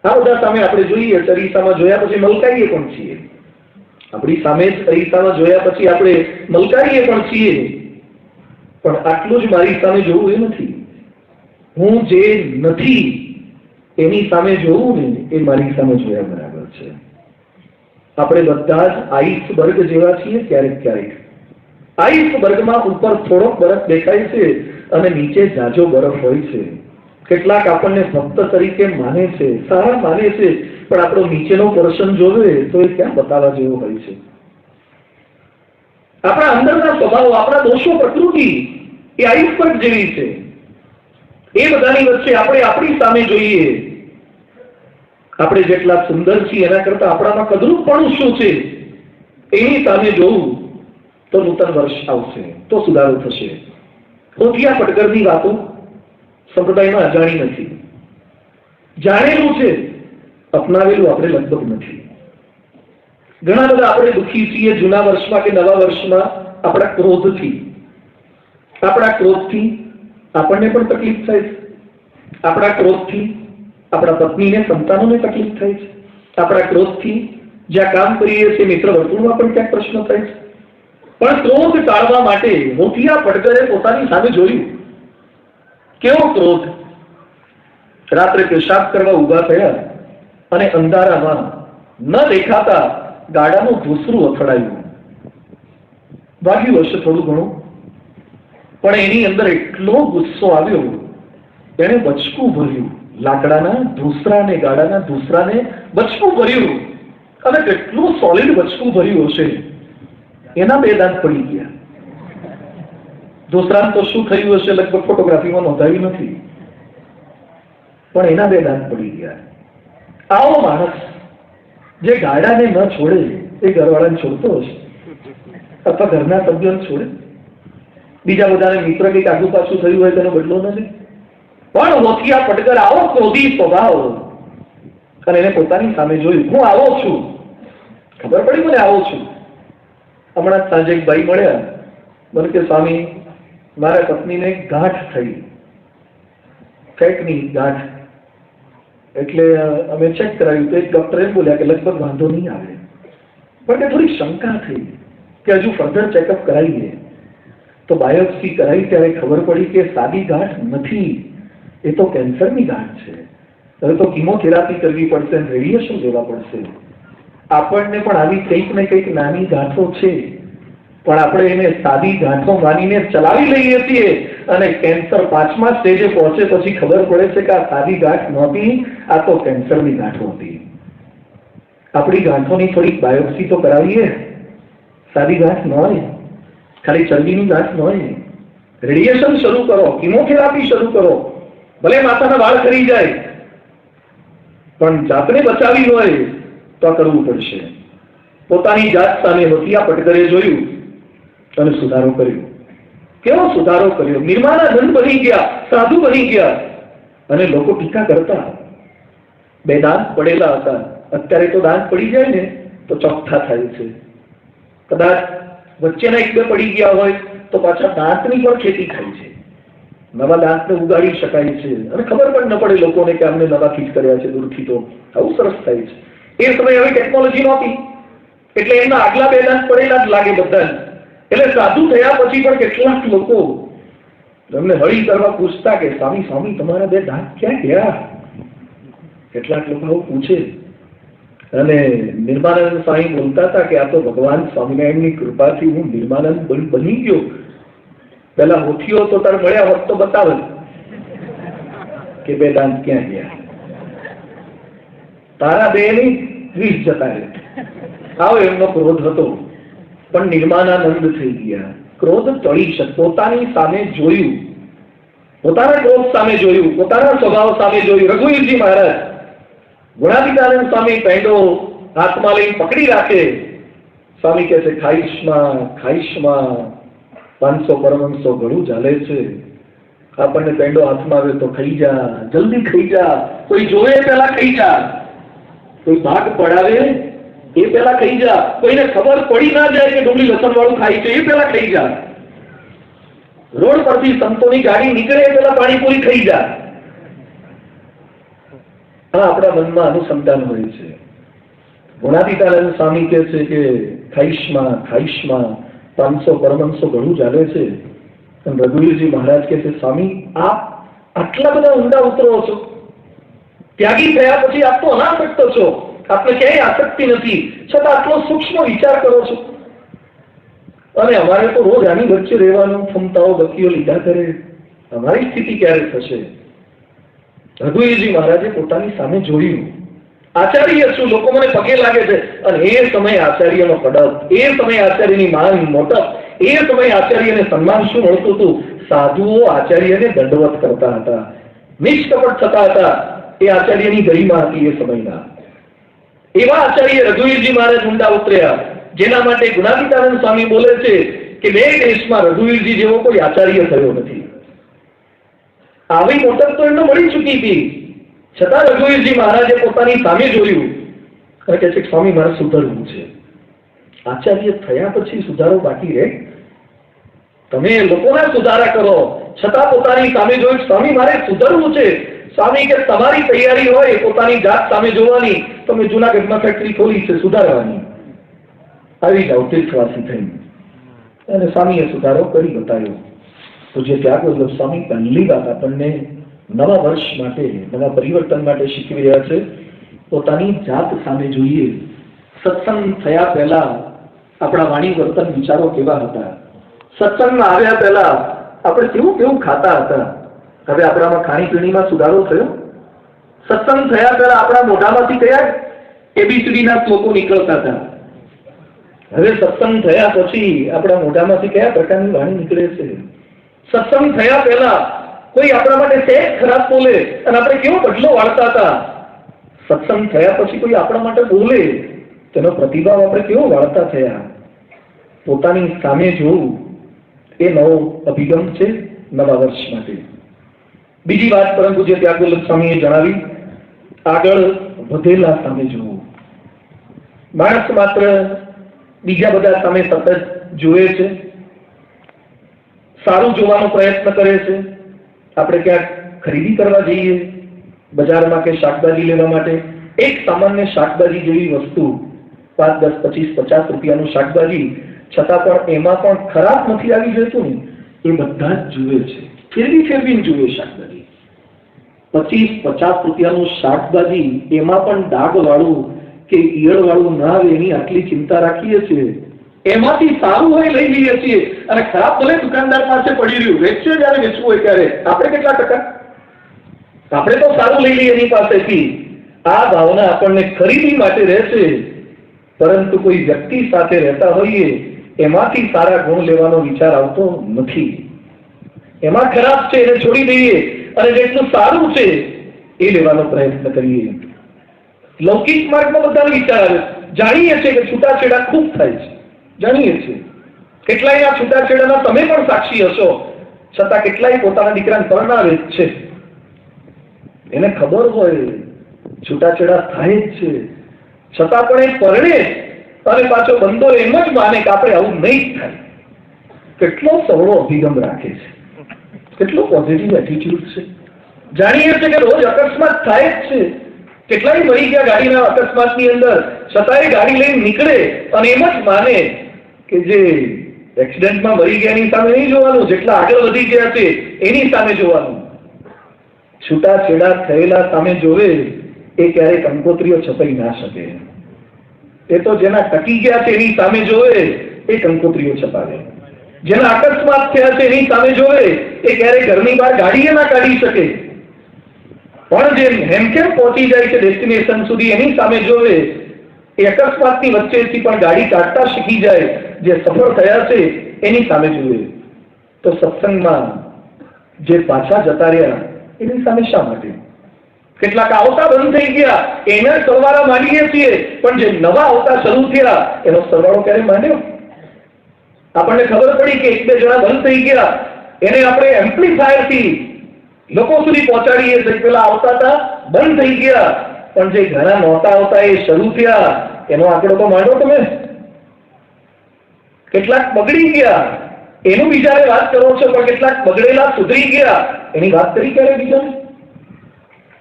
આ બધા સામે આપણે જોઈએ. અરીસામાં જોયા પછી મલકાઈએ પણ છીએ. આપણી સામે અરીસામાં જોયા પછી આપણે મલકાઈએ પણ છીએ. પણ આટલું જ મારી સામે જોવું એ નથી. હું જે નથી એની સામે જોવું ને એ મારી સામે જોયા બરાબર છે. આપણે બધા જ આઈસબર્ગ જેવા છીએ. ક્યારેક ક્યારેક આઈસબર્ગમાં ઉપર થોડોક બરફ દેખાય છે અને નીચે જાજો બરફ હોય છે. કેટલાક આપણને ભક્ત તરીકે માને છે, સારા માને છે, પણ આપણો નીચેનો પોર્શન જોવે તો એ ક્યાં બતાવવા જેવો હોય છે. આપણા અંદરના સ્વભાવ, આપણા દોષો, પ્રકૃતિ એ આઈસબર્ગ જેવી છે. એ બધાની વચ્ચે આપણે આપણી સામે જોઈએ. આપણે જેટલા સુંદર છીએ એના કરતા આપણામાં કદરૂપપણું શું છે એની સામે જોવું તો નૂતન વર્ષ આવશે, તો સુધારો થશે. ખોટિયા પટકરની વાતો સંપ્રદાયમાં અજાણી નથી. જાણેલું છે, અપનાવેલું આપણે લગભગ નથી. ઘણા બધા આપણે દુઃખી છીએ જૂના વર્ષમાં કે નવા વર્ષમાં આપણા ક્રોધથી. આપણા ક્રોધથી આપણને પણ તકલીફ થાય છે. આપણા ક્રોધથી આપણા પત્નીને, સંતાનોને તકલીફ થાય છે. આપણા ક્રોધથી જ્યાં કામ કરીએ છીએ મિત્ર વર્તુળમાં પણ ક્યાંક પ્રશ્ન થાય છે. પણ ક્રોધ ટાળવા માટે મોતિયા પડકરે પોતાની સામે જોયું. કેવો ક્રોધ! રાત્રે પેશાબ કરવા ઉભા થયા અને અંધારામાં ન દેખાતા ગાડાનું ભૂસરું અથડાયું. વાગ્યું હશે થોડું ઘણું, પણ એની અંદર એટલો ગુસ્સો આવ્યો, એને બચકું ભર્યું. લાકડાના ધૂસરાને, ગાડાના ધૂસરાને બચકું ભર્યું, અને કેટલું સોલિડ બચકું ભર્યું હશે. એના 2 દાંત પડી ગયા. ધૂસરાને તો શું થયું હશે લગભગ ફોટોગ્રાફીમાં નોંધાવ્યું નથી, પણ એના 2 દાંત પડી ગયા. આવો માણસ જે ગાડાને ન છોડે એ ઘરવાળાને છોડતો હશે, અથવા ઘરના સભ્યોને છોડે? બીજા બધાને મિત્ર કંઈક આગુ પાછું થયું હોય તેનો બદલો નથી. પણ મોતિયા પટકર આવો ક્રોધી સ્વભાવ, અને એને પોતાની સામે જોયું. હું આવો છું, ખબર પડી મને આવો છું. હમણાં સાંજે એક ભાઈ મળ્યા, મને કે સ્વામી મારા પત્નીને ગાંઠ થઈ. પેટની ગાંઠ. એટલે અમે ચેક કરાવ્યું તો એક ડોક્ટર એમ બોલ્યા કે લગભગ વાંધો નહીં આવે, પણ થોડી શંકા થઈ કે હજુ ફર્ધર ચેકઅપ કરાવીએ. તો બાયોપ્સી કરાવી ત્યારે ખબર પડી કે સાદી ગાંઠ નથી, એ તો કેન્સરની ગાંઠ છે. હવે તો કિમોથેરાપી કરવી પડશે, રેડિયેશન લેવા પડશે. આપણને પણ આવી કંઈક ને કંઈક નાની ગાંઠો છે, પણ આપણે એને સાદી ગાંઠો માનીને ચલાવી લઈએ છીએ અને કેન્સર 5મા સ્ટેજે પહોંચે પછી ખબર પડે છે કે આ સાદી ગાંઠ નહોતી, આ તો કેન્સરની ગાંઠો હતી. આપણી ગાંઠોની થોડીક બાયોપ્સી તો કરાવીએ. સાદી ગાંઠ ન હોય, ખાલી ચરબીની ગાંઠ ન હોય. રેડિયેશન શરૂ કરો, કિમોથેરાપી શરૂ કરો, ભલે માથાના વાળ ખરી જાય, પણ જાતને બચાવી હોય તો આ કરવું પડશે. પોતાની જાત સામે હોતિયા પટકરે જોયું અને સુધારો કર્યો. કેવો સુધારો કર્યો! નિર્માણાનંદ બની ગયા, સાધુ બની ગયા. અને લોકો ટીકા કરતા. 2 દાંત પડેલા હતા, અત્યારે તો દાંત પડી જાય ને તો ચોખ્ખા થાય છે. કદાચ વચ્ચેના 1-2 પડી ગયા હોય તો પાછા દાંતની પણ ખેતી થાય છે. નવા દાંતને ઉગાડી શકાય છે અને ખબર પણ ન પડે લોકોને કે અમને નવા ફિટ કર્યા છે દૂરથી. તો આવું સરસ થાય છે. એ સમયે હવે ટેકનોલોજી નહોતી એટલે એમના આગલા 2 દાંત પડેલા જ લાગે બધા. એટલે સાધુ થયા પછી પણ કેટલાક લોકો એમને હળી કરવા પૂછતા કે સ્વામી સ્વામી તમારા 2 દાંત ક્યાં ગયા? કેટલાક લોકો પૂછે. અને નિર્માનંદ સ્વામી બોલતા હતા કે આ તો ભગવાન સ્વામિનારાયણની કૃપાથી હું નિર્માનંદ બની ગયો. પેલા હોઠીઓ તો તાર મળ્યા હોત તો બતાવે કે 2 દાંત ક્યાં ગયા. તારા 2 ની 20 જતા રહે. આવો એમનો ક્રોધ હતો, પણ નિર્માનાનંદ થઈ ગયા. ક્રોધ ટળી શકે. પોતાની સામે જોયું, પોતાના ક્રોધ સામે જોયું, પોતાના સ્વભાવ સામે જોયું. રઘુવીરજી મહારાજ ગુણાતીતાનંદ સ્વામી પેંડો હાથમાં લઈને પકડી રાખે. સ્વામી કહે છે ખાઈશમાં ખાઈશમાં 500 પરમહંસો ઘણું ચાલે છે. આપણને પેંડો હાથમાં આવે તો ખાઈ જા, જલ્દી ખાઈ જા. કોઈ જોવે પેલા ખાઈ જા, કોઈ ભાગ પડાવે એ પેલા ખાઈ જા, કોઈને ખબર પડી ના જાય કે ડુંગળી લસણ વાળું ખાય છે એ પેલા ખાઈ જા. રોડ પરથી સંતોની ગાડી નીકળે એ પેલા પાણીપુરી ખાઈ જા. હા, આપણા મનમાં અનુસંધાન હોય છે. ગુણાતીતાનંદ સ્વામી કહે છે કે ખાઈશમાં ખાઈશમાં 500 પરમહંસો ઘણું ચાલે છે. અને રઘુવીરજી મહારાજ કહે છે સ્વામી આપ આટલા બધા ઊંડા ઉતરો છો, ત્યાગી થયા પછી આપ તો અનાસક્ત છો, આપને ક્યાંય આસક્તિ નથી, છતાં આટલો સૂક્ષ્મ વિચાર કરો છો. અને અમારે તો રોજ આની વચ્ચે રહેવાનું, ફમતાઓ બકીઓ લીધા કરે, અમારી સ્થિતિ ક્યારે થશે? રઘુવીરજી મહારાજે પોતાની સામે જોયું. આચાર્ય છું, લોકો મને પગે લાગે છે. અને એ સમયે આચાર્યનો કડક, એ સમયે આચાર્યની માંગ મોટપ, એ સમયે આચાર્યને સન્માન શું મળતું હતું? સાધુઓ આચાર્યને દંડવત કરતા હતા, નિષ્કપટ થતા હતા. એ આચાર્યની ગરિમા હતી એ સમયના. એવા આચાર્ય રઘુવીરજી મહારાજ ઊંડા ઉતર્યા, જેના માટે ગુણાતીતાનંદ સ્વામી બોલે છે કે 2 દેશમાં રઘુવીરજી જેવો કોઈ આચાર્ય થયો નથી. આવી મોટપ તો એમને મળી ચૂકી હતી, છતાં રઘુવીરજી મહારાજે પોતાની સામે જોયું અને કહે છે કે સ્વામી મારે સુધરવું છે. આચાર્ય થયા પછી સુધારો બાકી રહે? તમે લોકોના સુધારા કરો, છતાં પોતાની સામે જોયું સ્વામી મારે સુધરવું છે. સ્વામી કે તમારી તૈયારી હોય પોતાની જાત સામે જોવાની, તમે જૂનાગઢમાં ફેક્ટરી ખોલી છે સુધારવાની, આવી જાઓ તીર્થવાસી થઈને. અને સ્વામીએ સુધારો કરી બતાવ્યો. તો જે ત્યાગવલ્લભ સ્વામી પહેલી વાત આપણને નવા વર્ષ માટે, નવા પરિવર્તન માટે શીખવી રહ્યા છે. પોતાની જાત સામે જોઈએ. સત્સંગ થયા પહેલા આપણા વાણી વર્તન વિચારો કેવા હતા? સત્સંગમાં આવ્યા પહેલા આપણે કેવું કેવું ખાતા હતા? હવે આપણામાં ખાણીપીણીમાં સુધારો થયો? સત્સંગ થયા પહેલા આપણા મોઢામાંથી કયા એબીસીડીના શ્લોકો નીકળતા હતા? હવે સત્સંગ થયા પછી આપણા મોઢામાંથી કયા પ્રકારની વાણી નીકળે છે? સત્સંગ થયા પહેલા કોઈ આપણા માટે સહેજ ખરાબ બોલે અને આપણે કેવો બદલો વાળતા હતા? સત્સંગ થયા પછી કોઈ આપણા માટે બોલે તેનો પ્રતિભાવ આપણે કેવો વાળતા થયા? પોતાની સામે જોવું એ નવો અભિગમ છે નવા વર્ષ માટે. બીજી વાત પરમ પૂજ્ય ત્યાગવલ્લભ સ્વામીએ જણાવી, આગળ વધેલા સામે જોવું. માણસ માત્ર બીજા બધા સામે સતત જુએ છે, સારું જોવાનો પ્રયત્ન કરે છે. આપણે ક્યાંક ખરીદી કરવા જઈએ બજારમાં કે શાકભાજી લેવા માટે એક સામાન્ય શાકભાજી જેવી વસ્તુ 5, 10, 25, 50 રૂપિયાનું શાકભાજી, છતાં પણ એમાં પણ ખરાબ નથી આવી જતું ને, એ બધા જ જુએ છે, ફેરવીને જુએ શાકભાજી. 25, 50 રૂપિયાનું શાકભાજી, એમાં પણ ડાઘ વાળું કે ઈયળ વાળું ના આવે એની આટલી ચિંતા રાખીએ છીએ. એમાંથી સારું હોય લઈ લઈએ છીએ, અને ખરાબ ભલે દુકાનદાર પાસે પડી રહ્યું, વેચશે જયારે વેચવું હોય ત્યારે આપણે કેટલા ટકા? આપણે તો સારું લઈ લઈએ એની પાસેથી. આ ભાવના આપણને ખરીદી માટે રહેશે, પરંતુ કોઈ વ્યક્તિ સાથે રહેતા હોઈએ એમાંથી સારા ગુણ લેવાનો વિચાર આવતો નથી. એમાં ખરાબ છે એને છોડી દઈએ અને જેટલું સારું છે એ લેવાનો પ્રયત્ન કરીએ. લૌકિક માર્ગમાં બધાનો વિચાર આવે. જાણીએ છીએ કે છૂટાછેડા ખૂબ થાય છે, જાણીએ છીએ. કેટલાયના છૂટાછેડાના તમે પણ સાક્ષી હશો, છતાં કેટલાય પોતાના દીકરાને પરણાવે જ છે. એને ખબર હોય છૂટાછેડા થાય જ છે, છતાં પણ એ પરણે અને પાછો બંધો એમ જ માને કે આપણે આવું નહીં થાય. કેટલો સવળો અભિગમ રાખે છે, કેટલો પોઝિટિવ એટીટ્યુડ છે. જાણીએ છીએ કે રોજ અકસ્માત થાય જ છે, કેટલાય મરી ગયા ગાડીના અકસ્માતની અંદર, છતાંય ગાડી લઈને નીકળે અને એમ જ માને કે જે એક્સિડન્ટમાં મરી ગયા એની સામે નહીં જોવાનું, જેટલા આગળ વધી ગયા છે એની સામે જોવાનું. છૂટાછેડા થયેલા સામે જોવે એ ક્યારેય કંકોત્રીઓ છપાઈ ના શકે. એ તો જેના ટકી ગયા છે એની સામે જોવે એ કંકોત્રીઓ છપાવે. જેના અકસ્માત થયા છે એની સામે જોવે એ ક્યારેય ઘરની બહાર ગાડીએ ના કાઢી શકે. પણ જે હેમખેમ પહોંચી જાય છે ડેસ્ટિનેશન સુધી એની સામે જોવે એ અકસ્માતની વચ્ચેથી પણ ગાડી કાઢતા શીખી જાય. જે સફળ થયા છે એની સામે જોવે. તો સત્સંગમાં જે પાછા જતા રહ્યા એની સામે શા માટે? કેટલાક આવતા બંધ થઈ ગયા એના સરવાળા માંડીએ છીએ, પણ જે નવા આવતા શરૂ થયા એનો સરવાળો ક્યારે માંડ્યો? આપણને ખબર પડી કે 1-2 જણા બંધ થઈ ગયા, એને આપણે એમ્પ્લીફાયરથી લોકો સુધી પહોંચાડીએ છીએ. પેલા આવતા હતા બંધ થઈ ગયા, પણ જે ઘણા નહોતા આવતા એ શરૂ થયા એનો આંકડો તો માંડો તમે. કેટલાક બગડી ગયા એનું બીજાને વાત કરો છો, પણ કેટલાક બગડેલા સુધરી ગયા એની વાત કરી ક્યારે બીજાને?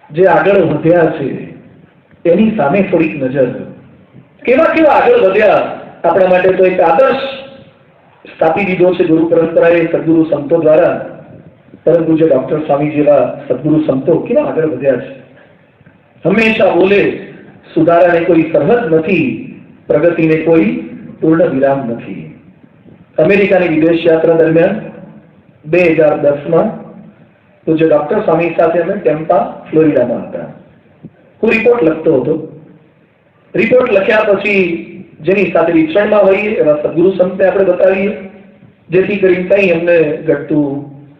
જે આગળ વધ્યા છે એની સામે થોડીક નજર. કેવા આગળ વધ્યા? આપણા માટે તો એક આદર્શ સ્થાપી દીધો છે ગુરુ પરંપરાએ, સદગુરુ સંતો દ્વારા. પરંતુ જે ડોક્ટર સ્વામી જેવા સદગુરુ સંતો કેવા આગળ વધ્યા છે. હંમેશા બોલે સુધારાને કોઈ સરહદ નથી, પ્રગતિને કોઈ પૂર્ણ વિરામ નથી. અમેરિકાની વિદેશ યાત્રા દરમિયાન 2010માં તો જે ડોક્ટર સ્વામી સાથે અમે ટેમ્પા ફ્લોરિડામાં હતા. હું રિપોર્ટ લખતો હતો. રિપોર્ટ લખ્યા પછી જેની સાથે વિચરણમાં હોઈએ એવા સદગુરુ સંતને આપણે બતાવીએ, જેથી કરીને કંઈ એમને ઘટતું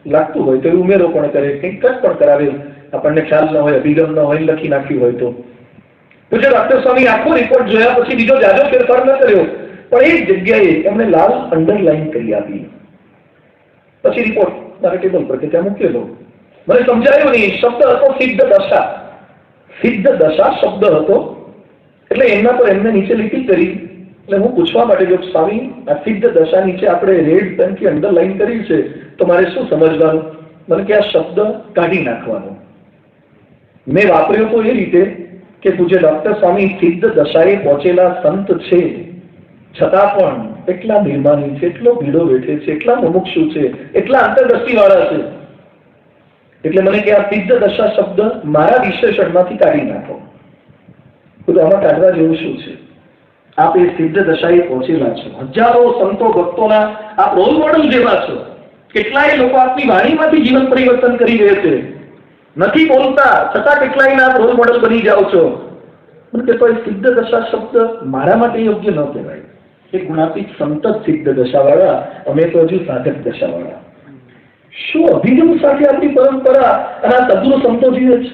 લાગતું હોય તો એ ઉમેરો પણ કરે, કંઈક પણ કરાવે, આપણને ખ્યાલ ન હોય, અભિગમ ન હોય, લખી નાખ્યું હોય તો. જે ડોક્ટર સ્વામી આખો રિપોર્ટ જોયા પછી બીજો જાજો ફેરફાર ન કર્યો, પણ એક જગ્યાએ એમને લાલ અંડરલાઈન કરી આપી. પછી રિપોર્ટ મારા ટેબલ પર કે ત્યાં મૂકેલો. મને સમજાયું નહીં. શબ્દ હતો સિદ્ધ દશા. સિદ્ધ દશા શબ્દ હતો. એટલે એમના પર એમને નીચે લીટી કરી. એટલે હું પૂછવા માટે જો સ્વામી આ સિદ્ધ દશા નીચે આપણે રેડ પેનથી અંડરલાઈન કરી છે તો મારે શું સમજવાનું? મને કે આ શબ્દ કાઢી નાખવાનો. મેં વાપર્યો તો એ રીતે કે પૂજ્ય ડોક્ટર સ્વામી સિદ્ધ દશાએ પહોંચેલા સંત છે, છતાં પણ એટલા નિર્માની છે, એટલો ભીડો બેઠે છે, એટલા મુમુક્ષુ છે, એટલા અંતરદ્રષ્ટિ વાળા છે. એટલે મને કે આ સિદ્ધ દશા શબ્દ મારા વિશેષણમાંથી કાઢી નાખો. તો આમાં કાઢવા જેવું શું છે? આપ એ સિદ્ધ દશાએ પહોંચેલા છો. હજારો સંતો ભક્તોના આપ રોલ મોડલ જેવા છો. કેટલાય લોકો આપની વાણીમાંથી જીવન પરિવર્તન કરી રહે છે. નથી બોલતા છતાં કેટલાયના આપ રોલ મોડલ બની જાઓ છો. મને કે તો એ સિદ્ધ દશા શબ્દ મારા માટે યોગ્ય ન કહેવાય. એ ગુણાતીત સંત સિદ્ધ દશાવાળા, અમે તો હજુ સાધક દશાવાળા. શું અભિગમ સાથે આપણી પરંપરા અને આ સદગુરુ સંતો જીવે છે?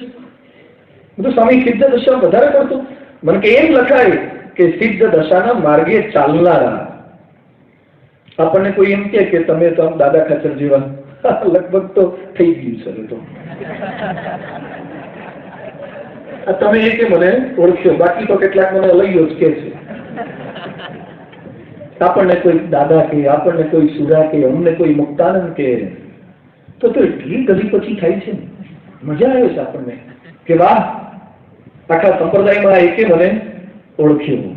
બધું સ્વામી સિદ્ધ દશા વધારે પડતું. મને કે એમ લખાય કે સિદ્ધ દશાના માર્ગે ચાલનારા. આપણને કોઈ એમ કે તમે તો દાદા ખાચર જેવા, લગભગ તો થઈ ગયું છે. તો તમે એ કે મને ઓળખ્યો, બાકી તો કેટલાક મને અલગ જ કે છે. આપણને કોઈ દાદા કે, આપણને કોઈ સુરા કે, અમને કોઈ મુક્તાનંદ કે, તો એટલી ગલી પછી થાય છે ને, મજા આવે છે આપણને કે વાહ, આખા સંપ્રદાયમાં એકે મને ઓળખ્યું.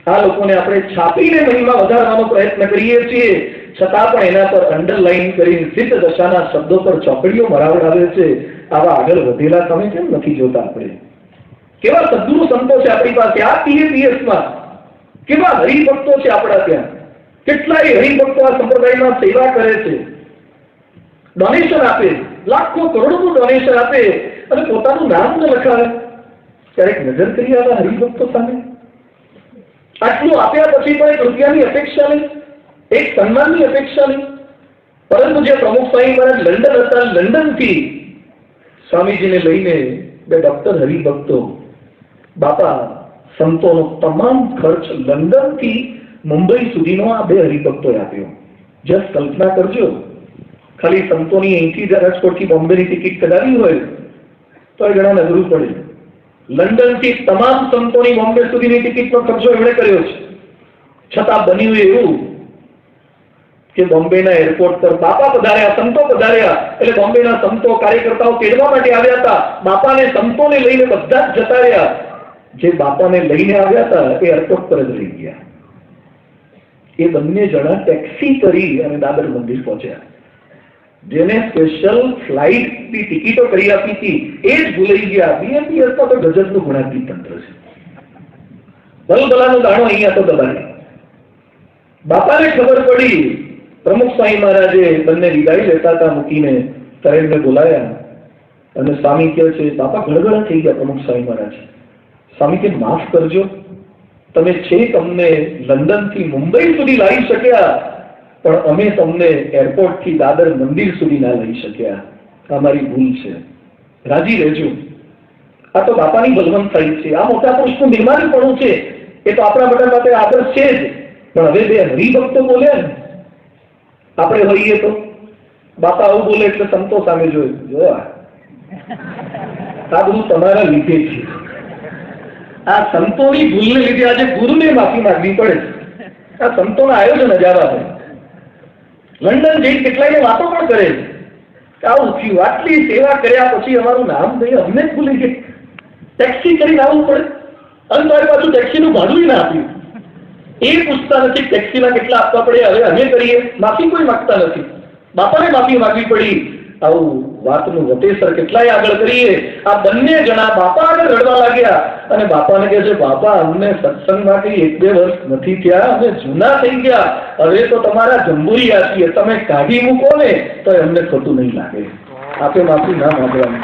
આ લોકોને આપણે છાપીને મહિમા વધારવાનો પ્રયત્ન કરીએ છીએ, છતાં પણ એના પર અંડરલાઈન કરીને સિદ્ધ દશાના શબ્દો પર ચોકડીઓ મરાવડાવે છે. આવા આગળ વધેલા તમે કેમ નથી જોતા? આપણે કેવા સદગુરુ સંતો છે આપણી પાસે આ PAPS-માં, કેવા હરિભક્તો છે આપણા ત્યાં, કેટલાય હરિભક્તો આ સંપ્રદાયમાં સેવા કરે છે, ડોનેશન આપે, લાખો કરોડોનું ડોનેશન આપે અને પોતાનું નામ ન લખાવે. ક્યારેક નજર કરી આવા હરિભક્તો સામે? આટલું આપ્યા પછી પણ એક રૂપિયાની અપેક્ષા નહીં, એક સન્માનની અપેક્ષા નહીં. પરંતુ જે પ્રમુખ સ્વામી મહારાજ લંડન હતા, લંડનથી સ્વામીજીને લઈને બે ડોક્ટર હરિભક્તો બાપા સંતોનો તમામ ખર્ચ લંડનથી મુંબઈ સુધીનો આ બે હરિભક્તોએ આપ્યો. જસ્ટ કલ્પના કરજો, ખાલી સંતોની અહીંથી રાજકોટથી બોમ્બેની ટિકિટ કઢાવી હોય તો એ ઘણા નગરું પડે. લંડનથી તમામ સંતોની બોમ્બે સુધીની ટિકિટનો ખર્ચો એમણે કર્યો છે. છતાં બન્યું એવું કે બોમ્બેના એરપોર્ટ પર બાપા પધાર્યા, સંતો પધાર્યા એટલે બોમ્બેના સંતો કાર્યકર્તાઓ તેડવા માટે આવ્યા હતા. બાપાને સંતોને લઈને બધા જ જતા રહ્યા. જે બાપાને લઈને આવ્યા હતા એ એરપોર્ટ પર જ રહી ગયા. એ બંને જણા ટેક્સી કરી અને દાદર મંદિર પહોંચ્યા. જેને સ્પેશિયલ ફ્લાઇટની ટિકિટો કરી આપી હતી એ જ ભૂલાઈ ગયા. BAPS તો ગજબનું ગુણાત્મક તંત્ર છે. ભલભલાનો દાણો અહીંયા તો દબાય. બાપાને ખબર પડી, પ્રમુખ સ્વામી મહારાજે બંને વિદાય લેતા હતા મૂકીને, ત્યારે એમને બોલાયા અને સ્વામી કહે છે, બાપા ગળગળા થઈ ગયા. પ્રમુખ સ્વામી મહારાજ સ્વામી કે માફ કરજો, તમે છેક અમને લંડનથી મુંબઈ સુધી લાવી શક્યા, પણ અમે તમને એરપોર્ટથી દાદર મંદિર સુધી ના લઈ શક્યા. અમારી ભૂલ છે, રાજી રહેજો. આ તો બાપાની બલવંતાઈ છે, આ મોટા પુરુષનું બીમારીપણું છે. એ તો આપણા બધા માટે આદર્શ છે જ, પણ હવે બે હરિભક્તો બોલ્યા ને, આપણે હોઈએ તો બાપા આવું બોલે એટલે સંતો સામે જોયા આ બધું તમારા લીધે છે. આ સંતોની ભૂલને લીધે આજે ગુરુને માફી માંગવી પડે. આ સંતોના આયોજન અજાવા હોય. લંડન જઈ કેટલાયને વાતો પણ કરે કે આવું થયું, આટલી સેવા કર્યા પછી અમારું નામ નહીં, અમને જ ભૂલી ગઈ. ટેક્સી કરીને આવવું પડે અને તારી પાછું ટેક્સીનું ભાડું ના આપ્યું. એ પૂછતા નથી ટેક્સીના કેટલા આપવા પડે, હવે અમે કરીએ. માફી કોઈ માંગતા નથી. બાપાને માફી માંગવી પડી. આવું વાતનું વટેસર કેટલાય આગળ કરીએ. આ બંને જણા બાપા આગળ રડવા લાગ્યા અને બાપાને કહે છે, બાપા અમને સત્સંગમાંથી 1-2 વર્ષ નથી થયા, અમે જૂના થઈ ગયા, હવે તો તમારા જંબુરિયા છીએ, તમે કાઢી મૂકો ને તો એમને ખોટું નહીં લાગે. આપે માફી ના માંગવાની.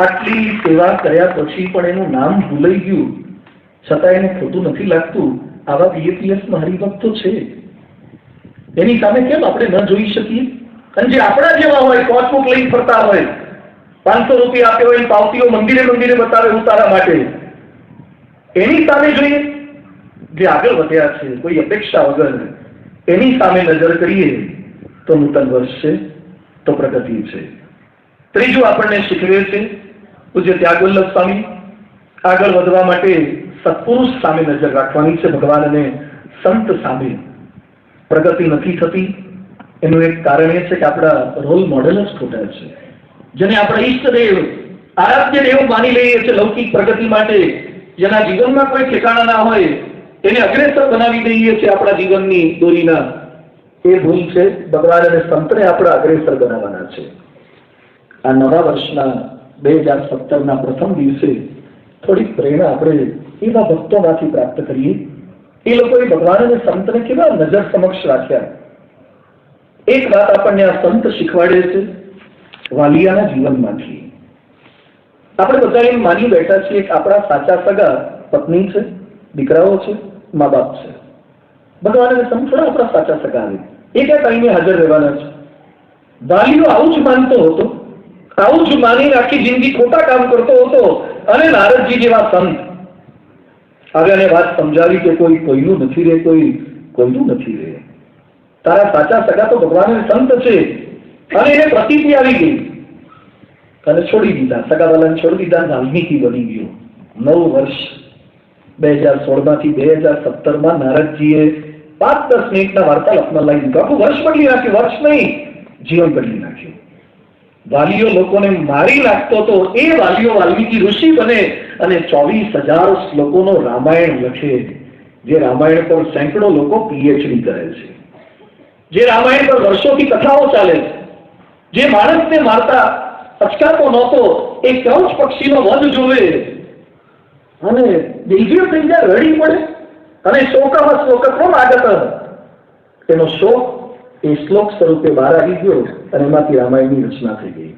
આટલી સેવા કર્યા પછી પણ એનું નામ ભૂલાઈ ગયું, છતાં એને ખોટું નથી લાગતું. આવા BAPS હરિભક્તો છે, એની સામે કેમ આપણે ન જોઈ શકીએ? અને જે આપણા જેવા હોય, કોચબુક લઈને ફરતા હોય, 500 રૂપિયા આપ્યો હોય, પાવતીઓ મંદિરે મંદિરે બતાવે ઉતારા માટે, એની સામે જોઈએ. જે આગળ વધ્યા છે કોઈ અપેક્ષા વગર, એની સામે નજર કરીએ તો નૂતન વર્ષ છે, તો પ્રગતિ છે. ત્રીજું આપણને શીખવે છે પૂજ્ય ત્યાગવલ્લભ સ્વામી, આગળ વધવા માટે સત્પુરુષ સામે નજર રાખવાની છે, ભગવાન અને સંત સામે. પ્રગતિ નથી થતી એનું એક કારણ એ છે કે આપણા રોલ મોડેલ જ ખોટા છે. જેને આપણા ઈષ્ટદેવ, આરાધ્ય દેવ માની લઈએ છીએ લૌકિક પ્રગતિ માટે, જેના જીવનમાં કોઈ ઠેકાણા ના હોય એને અગ્રેસર બનાવી દઈએ છીએ આપણા જીવનની દોરીના. એ ભૂલ છે. ભગવાન અને સંતને આપણા અગ્રેસર બનાવવાના છે. આ નવા વર્ષના 2017ના પ્રથમ દિવસે થોડીક પ્રેરણા આપણે એવા ભક્તોમાંથી પ્રાપ્ત કરીએ. એ લોકોએ ભગવાન અને સંતને કેવા નજર સમક્ષ રાખ્યા. એક વાત આપણને આ સંત શીખવાડે છે વાલિયાના જીવનમાંથી. આપણે બધા એમ માની બેઠા છીએ કે આપણા સાચા સગા પત્ની છે, દીકરાઓ છે, મા બાપ છે. ભગવાન અને સંત થોડા આપણા સાચા સગા આવે, એ ક્યાં ટાઈમે હાજર રહેવાના છે. વાલીઓ આવું જ માનતો હતો, આવું જ માની આખી જિંદગી ખોટા કામ કરતો હતો. અને નારદજી જેવા સંત હવે એને વાત સમજાવી કે કોઈ કોઈનું નથી રહે, કોઈ કોઈનું નથી રહે. તારા સાચા સગા તો ભગવાન અને સંત છે. અને એને પ્રતીતિ આવી ગઈ અને છોડી દીધા, સગાવાલાને છોડી દીધા. વાલ્મીકી બની ગયો. 9 વર્ષ 2016માંથી 2017માં નારદજીએ 5-10 મિનિટના વાર્તાલાપમાં લઈ દીધું. આખું વર્ષ બદલી નાખ્યું. વર્ષ નહીં, જીવન બદલી નાખ્યું. વાલીઓ લોકોને મારી નાખતો હતો, એ વાલીઓ વાલ્મીકી ઋષિ બને અને 24,000 શ્લોકોનો રામાયણ લખે, જે રામાયણ પર સેંકડો લોકો પીએચડી કરે છે, જે રામાયણ પર વર્ષોથી કથાઓ ચાલે છે, જે માણસને મારતા અચકાતો નહોતો એ ક્રૌચ પક્ષીનો વધ જોવે અને દિલગીર થઈ જાય, રડી પડે અને શોકમ આગત એનો શોક એ શ્લોક સ્વરૂપે બહાર આવી ગયો અને એમાંથી રામાયણની રચના થઈ ગઈ.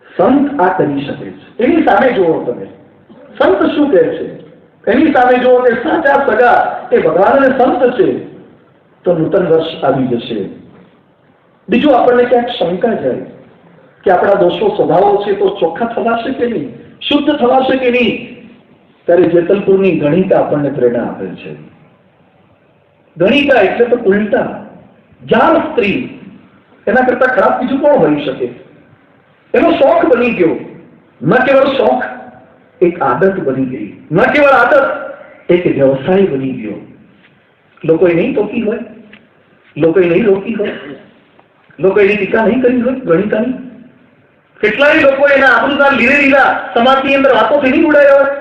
સંત આ કરી શકે છે. એની સામે જુઓ તમે, સંત શું કહે છે? એની સામે જુઓ કે સાચા સગા એ ભગવાન અને સંત છે તો નૂતન વર્ષ આવી જશે. બીજું આપણને ક્યાંક શંકા જાય કે આપણા દોષો સ્વભાવો છે તો ચોખ્ખા થવાશે કે નહીં, શુદ્ધ થવાશે કે નહીં, ત્યારે જેતલપુરની ગણિકા આપણને પ્રેરણા આપે છે. ગણિકા એટલે તો ઉલટા, જાણ સ્ત્રી, એના કરતા ખરાબ બીજું કોણ હોઈ શકે? એનો શોખ બની ગયો, ન કેવળ શોખ, એક આદત બની ગઈ, ન કેવળ આદત, એક વ્યવસાય બની ગયો. લોકોએ નહીં ટોકી હોય, લોકોએ નહીં રોકી હોય, લોકો એની ટીકા નહીં કરી હોય ગણિતાની. કેટલાય લોકો એના આબરૂના લીરે લીલા સમાજની અંદર વાતોથી નહીં ઉડાયા હોય.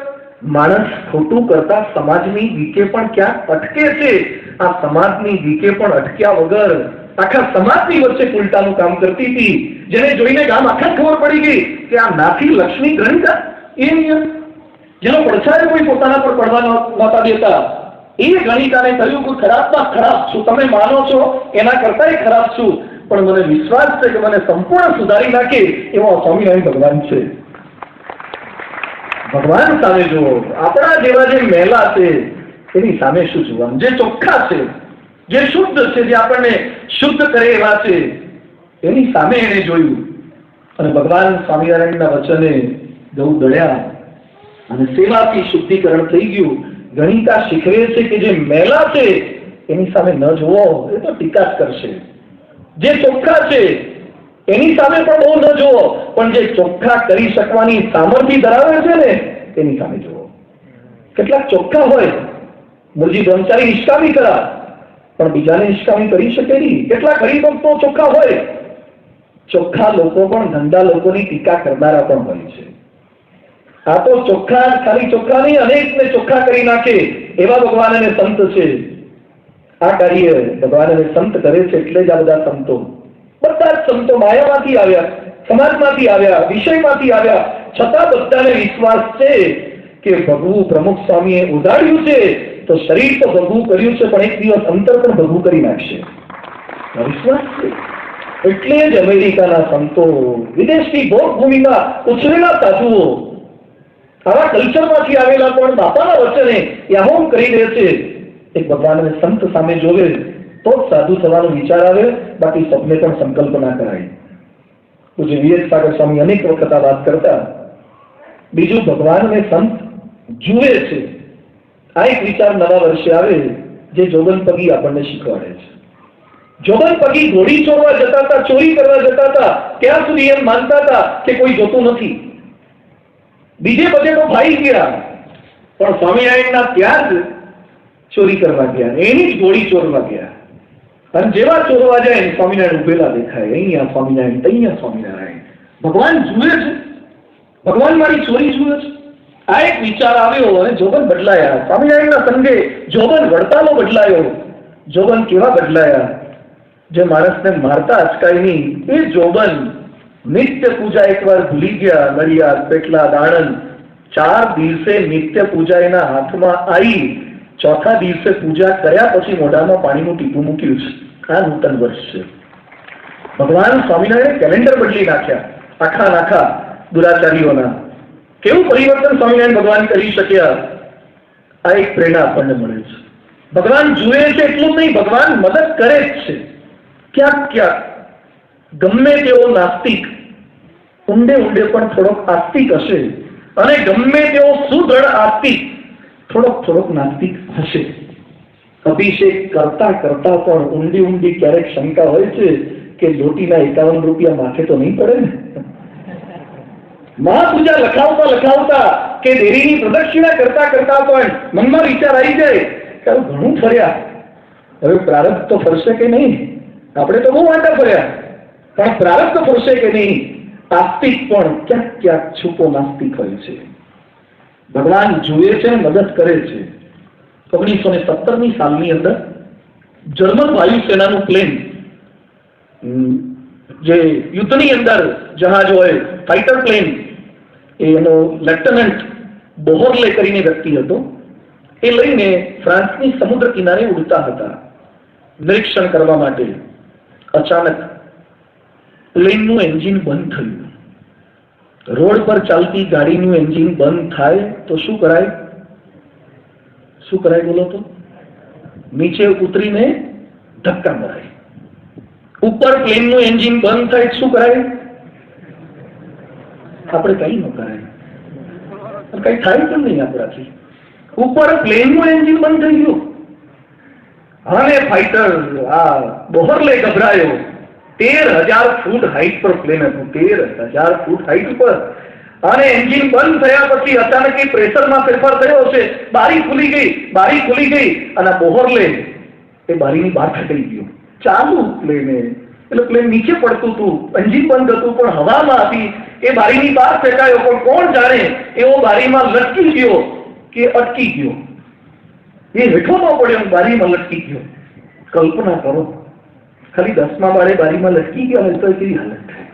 માણસ ખોટું કરતા સમાજની વીકે પણ ક્યાંક અટકે છે. આ સમાજની વીકે પણ અટક્યા વગર આખા સમાજની વચ્ચે ઉલટાનું કામ કરતી હતી, જેને જોઈને ગામ આખા ખબર પડી ગઈ કે આ નાથી લક્ષ્મી ગણિતા એ નિયમ, જેનો પડછાયો કોઈ પોતાના પર પડવા નહોતા દેતા, એ ગણિતાને કહ્યું કે ખરાબમાં ખરાબ છું, તમે માનો છો એના કરતા ખરાબ છું, પણ મને વિશ્વાસ છે કે મને સંપૂર્ણ સુધારી નાખે એવો સ્વામિનારાયણ ભગવાન છે. ભગવાન સામે જુઓ, આપણા જેવા જે મહેલા છે એની સામે શું જોવાનું? જે ચોખ્ખા છે, જે શુદ્ધ છે, જે આપણને શુદ્ધ કરે એવા છે, એની સામે એને જોયું અને ભગવાન સ્વામિનારાયણના વચને ગૌ દળ્યા અને સેવાથી શુદ્ધિકરણ થઈ ગયું. ગણિતા શીખવે છે કે જે મહેલા છે એની સામે ન જોવો, એ તો ટીકા જ કરશે. જે ચોખ્ખા છે એની સામે પણ બહુ ન જોવો, પણ જે ચોખ્ખા કરી શકવાની સામર્થ્ય ધરાવે છે ને એની સામે જોવો. કેટલાક ચોખ્ખા હોય, મુરજી બ્રહ્મચારી નિષ્કામી કરા, પણ બીજાને નિષ્કામી કરી શકે નહીં. કેટલાક હરિભક્તો ચોખ્ખા હોય, ચોખ્ખા લોકો પણ ધંધા લોકોની ટીકા કરનારા પણ હોય છે. આ તો ચોખ્ખા, ખાલી ચોખ્ખા નહીં, અનેકને ચોખ્ખા કરી નાખે એવા ભગવાન અને સંત છે. આ કાર્ય ભગવાન અને સંત કરે છે. એટલે જ આ બધા સંતો, બધા જ સંતો માયામાંથી આવ્યા, સમાજમાંથી આવ્યા, વિષયમાંથી આવ્યા, છતાં બધાને વિશ્વાસ છે કે ભગવું પ્રમુખ સ્વામીએ ઉધાર્યું છે તો શરીર તો ભગવું કર્યું છે, પણ એક દિવસ અંતર પણ ભગવું કરી નાખશે, વિશ્વાસ છે. એટલે જ અમેરિકાના સંતો, વિદેશની ભોગભૂમિમાં ઉછરેલા સાધુઓ આવા કલ્ચરમાંથી આવેલા પણ બાપાના વચને યાહોમ કરી દે છે. એક ભગવાન અને સંત સામે જોવે તો જ સાધુ થવાનો વિચાર આવે, બાકી સપને પણ સંકલ્પ ના કરાય. પૂજ્ય વીએસ સાગર સ્વામી અનેક વખત આ વાત કરતા. બીજું, ભગવાન અને સંત જુએ છે. આ એક વિચાર નવા વર્ષે આવે જે જોગન પગી આપણને શીખવાડે છે. જોગન પગી ઘોડી ચોરવા જતા હતા, ચોરી કરવા જતા હતા, ત્યાં સુધી એમ માનતા હતા કે કોઈ જોતું નથી. બીજે બધે તો ભાઈ ગયા, પણ સ્વામિનારાયણના ત્યાં જ ચોરી કરવા ગયા, એની જ ઘોડી ચોરવા ગયા. અને જેવા ચોરવા જાય સ્વામિનારાયણ ઉભેલા દેખાય, અહીંયા સ્વામિનારાયણ, અહીંયા સ્વામિનારાયણ. ભગવાન જુએ છે, ભગવાન મારી ચોરી જુએ છે. આ એક વિચાર આવ્યો અને જોગન બદલાયા. સ્વામિનારાયણના સંગે જોગન વડતાલો બદલાયો. જોગન કેવા બદલાયા? જે માણસને મારતા અચકાય નહીં એ જોગન. નિત્ય પૂજા એકવાર ભૂલી ગયા, નડિયાદ, પેટલા, દાણન, 4 દિવસે નિત્ય પૂજા એના હાથમાં આવી. ચોથા દિવસે પૂજા કર્યા પછી મોઢામાં પાણીનું ટીપું મૂક્યું છે. આ નૂતન વર્ષ છે. ભગવાન સ્વામિનારાયણ કેલેન્ડર બદલી નાખ્યા, આખા નાખા દુરાચારીઓના. કેવું પરિવર્તન સ્વામિનારાયણ ભગવાન કરી શક્યા? આ એક પ્રેરણા આપણને મળે છે. ભગવાન જુએ છે એટલું જ નહીં, ભગવાન મદદ કરે જ છે. ક્યાંક ક્યાંક ગમે તેવો નાસ્તિક ઊંડે ઊંડે પણ થોડોક આસ્તિક હશે, અને ગમે તેવો સુદૃઢ આસ્તિક થોડોક નાસ્તિક હશે. અભિષેક કરતા કરતા પણ ઊંડી ઊંડી ક્યારેક શંકા હોય છે કે લોટીના 51 રૂપિયા માથે તો નહીં પડે ને. મહાપૂજા લખાવતા કે દેરીની પ્રદક્ષિણા કરતા કરતા પણ મનમાં વિચાર આવી જાય કે ઘણું ફર્યા, હવે પ્રારબ્ધ તો ફરશે કે નહીં. આપણે તો બહુ વાંટા ફર્યા, પણ પ્રારબ્ધ તો ફરશે કે નહીં. આસ્તિક પણ ક્યાંક ક્યાંક છૂપો નાસ્તિક હોય છે. ભગવાન જુએ છે, મદદ કરે છે. 1917ની સાલની અંદર જર્મન વાયુસેનાનું પ્લેન, જે યુદ્ધની અંદર જહાજ હોય, ફાઇટર પ્લેન, એનો લેફ્ટનન્ટ બોહરલે કરીને વ્યક્તિ હતો, એ લઈને ફ્રાન્સની સમુદ્ર કિનારે ઉડતા હતા નિરીક્ષણ કરવા માટે. અચાનક પ્લેનનું એન્જિન બંધ થયું. રોડ પર ચાલતી ગાડીનું એન્જિન બંધ થાય તો શું કરાય? શું કરાય બોલો તો? નીચે ઉતરીને ધક્કા મરાય. ઉપર પ્લેનનું એન્જિન બંધ થાય શું કરાય? આપણે કઈ ન કરાય, કઈ થાય પણ નહીં આપણાથી. ઉપર પ્લેનનું એન્જિન બંધ થઈ ગયું અને ફાઇટર આ બોહરલે ગભરાયો. 13,000 ફૂટ હાઈટ પર પ્લેન હતું, 13,000 ફૂટ હાઈટ પર, અને એન્જિન બંધ થયા પછી અચાનક એ પ્રેશરમાં ફેરફાર થયો હશે. બારી ખુલી ગઈ અને બોહરલે એ બારીની બહાર ફેંકાઈ ગયો. ચાલુ પ્લેને, એટલે પ્લેન નીચે પડતું હતું, એન્જિન બંધ હતું પણ હવામાં હતી, એ બારીની બહાર ફેંકાયો. પણ કોણ જાણે એવો બારીમાં લટકી ગયો કે અટકી ગયો. એ હેઠો ન પડ્યો, બારીમાં લટકી ગયો. કલ્પના કરો, ખાલી 10મા માળે બારીમાં લટકી ગયા હોય તો કેવી હાલત થાય?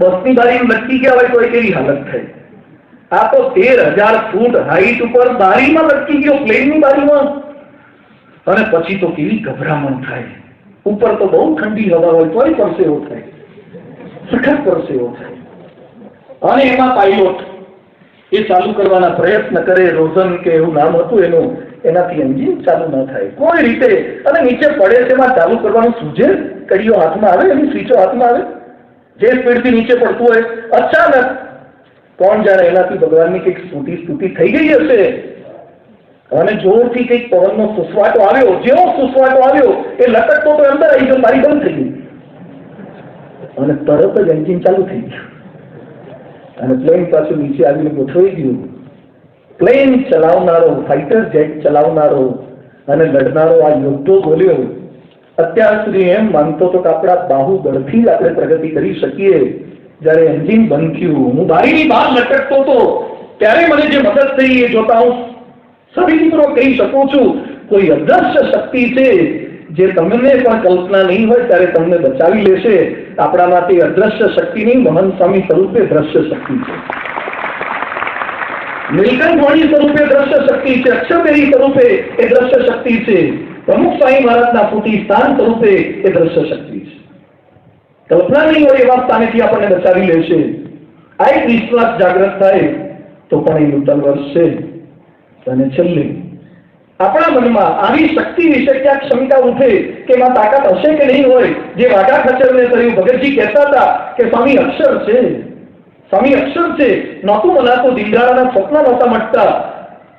10ની બારીમાં લટકી ગયા હોય તો કેવી હાલત થાય? આ તો 13,000 ફૂટ હાઈટ ઉપર બારીમાં લટકી ગયો, પ્લેનની બારીમાં. અને પછી તો કેવી ગભરામણ થાય. ઉપર તો બહુ ઠંડી હવા હોય તોય પરસેવો થાય, સખત પરસેવો થાય. અને એમાં પાયલોટ એ ચાલુ કરવાના પ્રયત્ન કરે, રોઝન કે એવું નામ હતું એનું, એનાથી એન્જિન ચાલુ ન થાય કોઈ રીતે. અને નીચે પડે છે, એમાં ચાલુ કરવાનું સૂઝે, કડીઓ હાથમાં આવે, એની સ્વીચો હાથમાં આવે, જે સ્પીડથી નીચે પડતું હોય. અચાનક કોણ જાણે એનાથી ભગવાનની કંઈક સ્તુતિ થઈ ગઈ હશે અને જોરથી કંઈક પવનનો સુસવાટો આવ્યો. જેવો સુસવાટો આવ્યો એ લટકતો તો અંદર આવી ગયો, બારી બંધ થઈ ગઈ અને તરત જ એન્જિન ચાલુ થઈ ગયું અને પ્લેન પાછું નીચે આવીને ગોઠવાઈ ગયું. પ્લેન ચલાવનારો, ફાઇટર જેટ ચલાવનારો અને લડનારો આ યોદ્ધો બોલ્યો, અત્યાર સુધી એમ માનતો હતો કે આપણા બાહુબળથી જ આપણે પ્રગતિ કરી શકીએ. જયારે એન્જિન બંધ થયું, હું બારીની બહાર લટકતો હતો, ત્યારે મને જે મદદ થઈ એ જોતા હું સવિસ્તર કહી શકું છું, કોઈ અદ્રશ્ય શક્તિ છે જે તમને પણ કલ્પના નહીં હોય ત્યારે તમને બચાવી લેશે. આપણામાંથી અદ્રશ્ય શક્તિની મહંત સ્વામી સ્વરૂપે દ્રશ્ય શક્તિ છે, નીલકંઠવાણી સ્વરૂપે દ્રશ્ય શક્તિ છે, અક્ષરદેવી સ્વરૂપે એ દ્રશ્ય શક્તિ છે, પ્રમુખ સ્વામી મહારાજના ફૂટી સ્થાન સ્વરૂપે એ દ્રશ્ય શક્તિ છે. કલ્પના નહીં હોય એવા સ્થાનેથી આપણને બચાવી લેશે. આ એક વિશ્વાસ જાગૃત થાય તો પણ એ નૂતન વર્ષ છે. અને છેલ્લે આપણા મનમાં આવી શક્તિ વિશે ક્યાંક શંકા ઉઠે કે એમાં તાકાત હશે કે નહીં હોય. જે વાઘા ખચરને કર્યું, ભગતજી કહેતા હતા કે સ્વામી અક્ષર છે, સ્વામી અક્ષર છે. નહોતું મનાતું, દિલદારાના સ્વપ્ન નહોતા મટતા.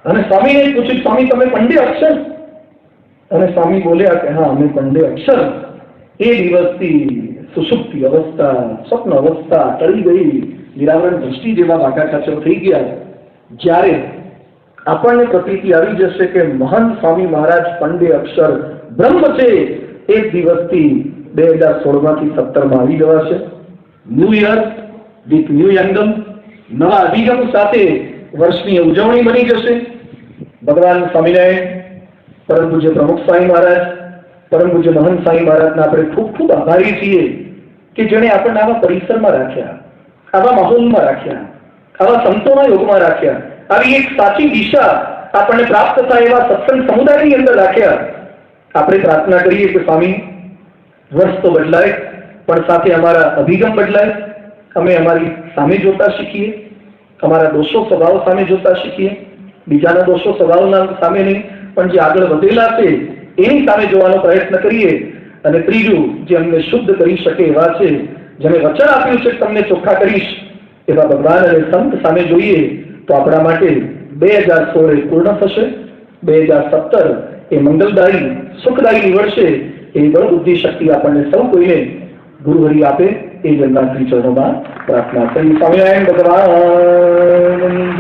અને સ્વામીને પૂછ્યું, સ્વામી તમે પંડે અક્ષર? અને સ્વામી બોલ્યા કે હા, અમે પંડે અક્ષર. એ દિવસથી સુષુપ્તિ અવસ્થા, સ્વપ્ન અવસ્થા ટળી ગઈ, નિરાવરણ દૃષ્ટિ જેવા વાઘા ખચર થઈ ગયા. જ્યારે આપણને પ્રતીતિ આવી જશે કે મહંત સ્વામી મહારાજ પંડે અક્ષર બ્રહ્મ છે, એક દિવસથી 2016માંથી 17માં આવી જવાશે. New year with new angle, નવા અભિગમ સાથે વર્ષની ઉજવણી બની જશે. ભગવાન સ્વામિનારાયણ, પરમ પૂજ્ય પ્રમુખ સ્વામી મહારાજ, પરમ પૂજ્ય મહંત સ્વામી મહારાજના આપણે ખૂબ ખૂબ આભારી છીએ કે જેણે આપણને આવા પરિસરમાં રાખ્યા, આવા માહોલમાં રાખ્યા, આવા સંતોના યોગમાં રાખ્યા, આવી એક સાચી દિશા આપણને પ્રાપ્ત થાય એવા સત્સંગ સમુદાયની અંદર રાખ્યા. આપણે પ્રાર્થના કરીએ કે સ્વામી, વર્ષ તો બદલાય પણ સાથે અમારા અભિગમ બદલાય. અમે અમારી સામે જોતા શીખીએ, અમારા દોષો સ્વભાવ સામે જોતા શીખીએ, બીજાના દોષો સ્વભાવના સામે નહીં પણ જે આગળ વધેલા છે એની સામે જોવાનો પ્રયત્ન કરીએ. અને ત્રીજું, જે અમને શુદ્ધ કરી શકે એવા છે, જેને વચન આપ્યું છે તમને ચોખ્ખા કરીશ એવા ભગવાન અને સંત સામે જોઈએ તો આપણા માટે 2016 પૂર્ણ થશે. 2017 એ મંગલદાયી સુખદાયી નીવડશે. એ બળ બુદ્ધિ શક્તિ આપણને સૌ કોઈને ગુરુહરિ આપે એ જ એમના શ્રી ચરણોમાં પ્રાર્થના કરી. સ્વામિનારાયણ ભગવાન.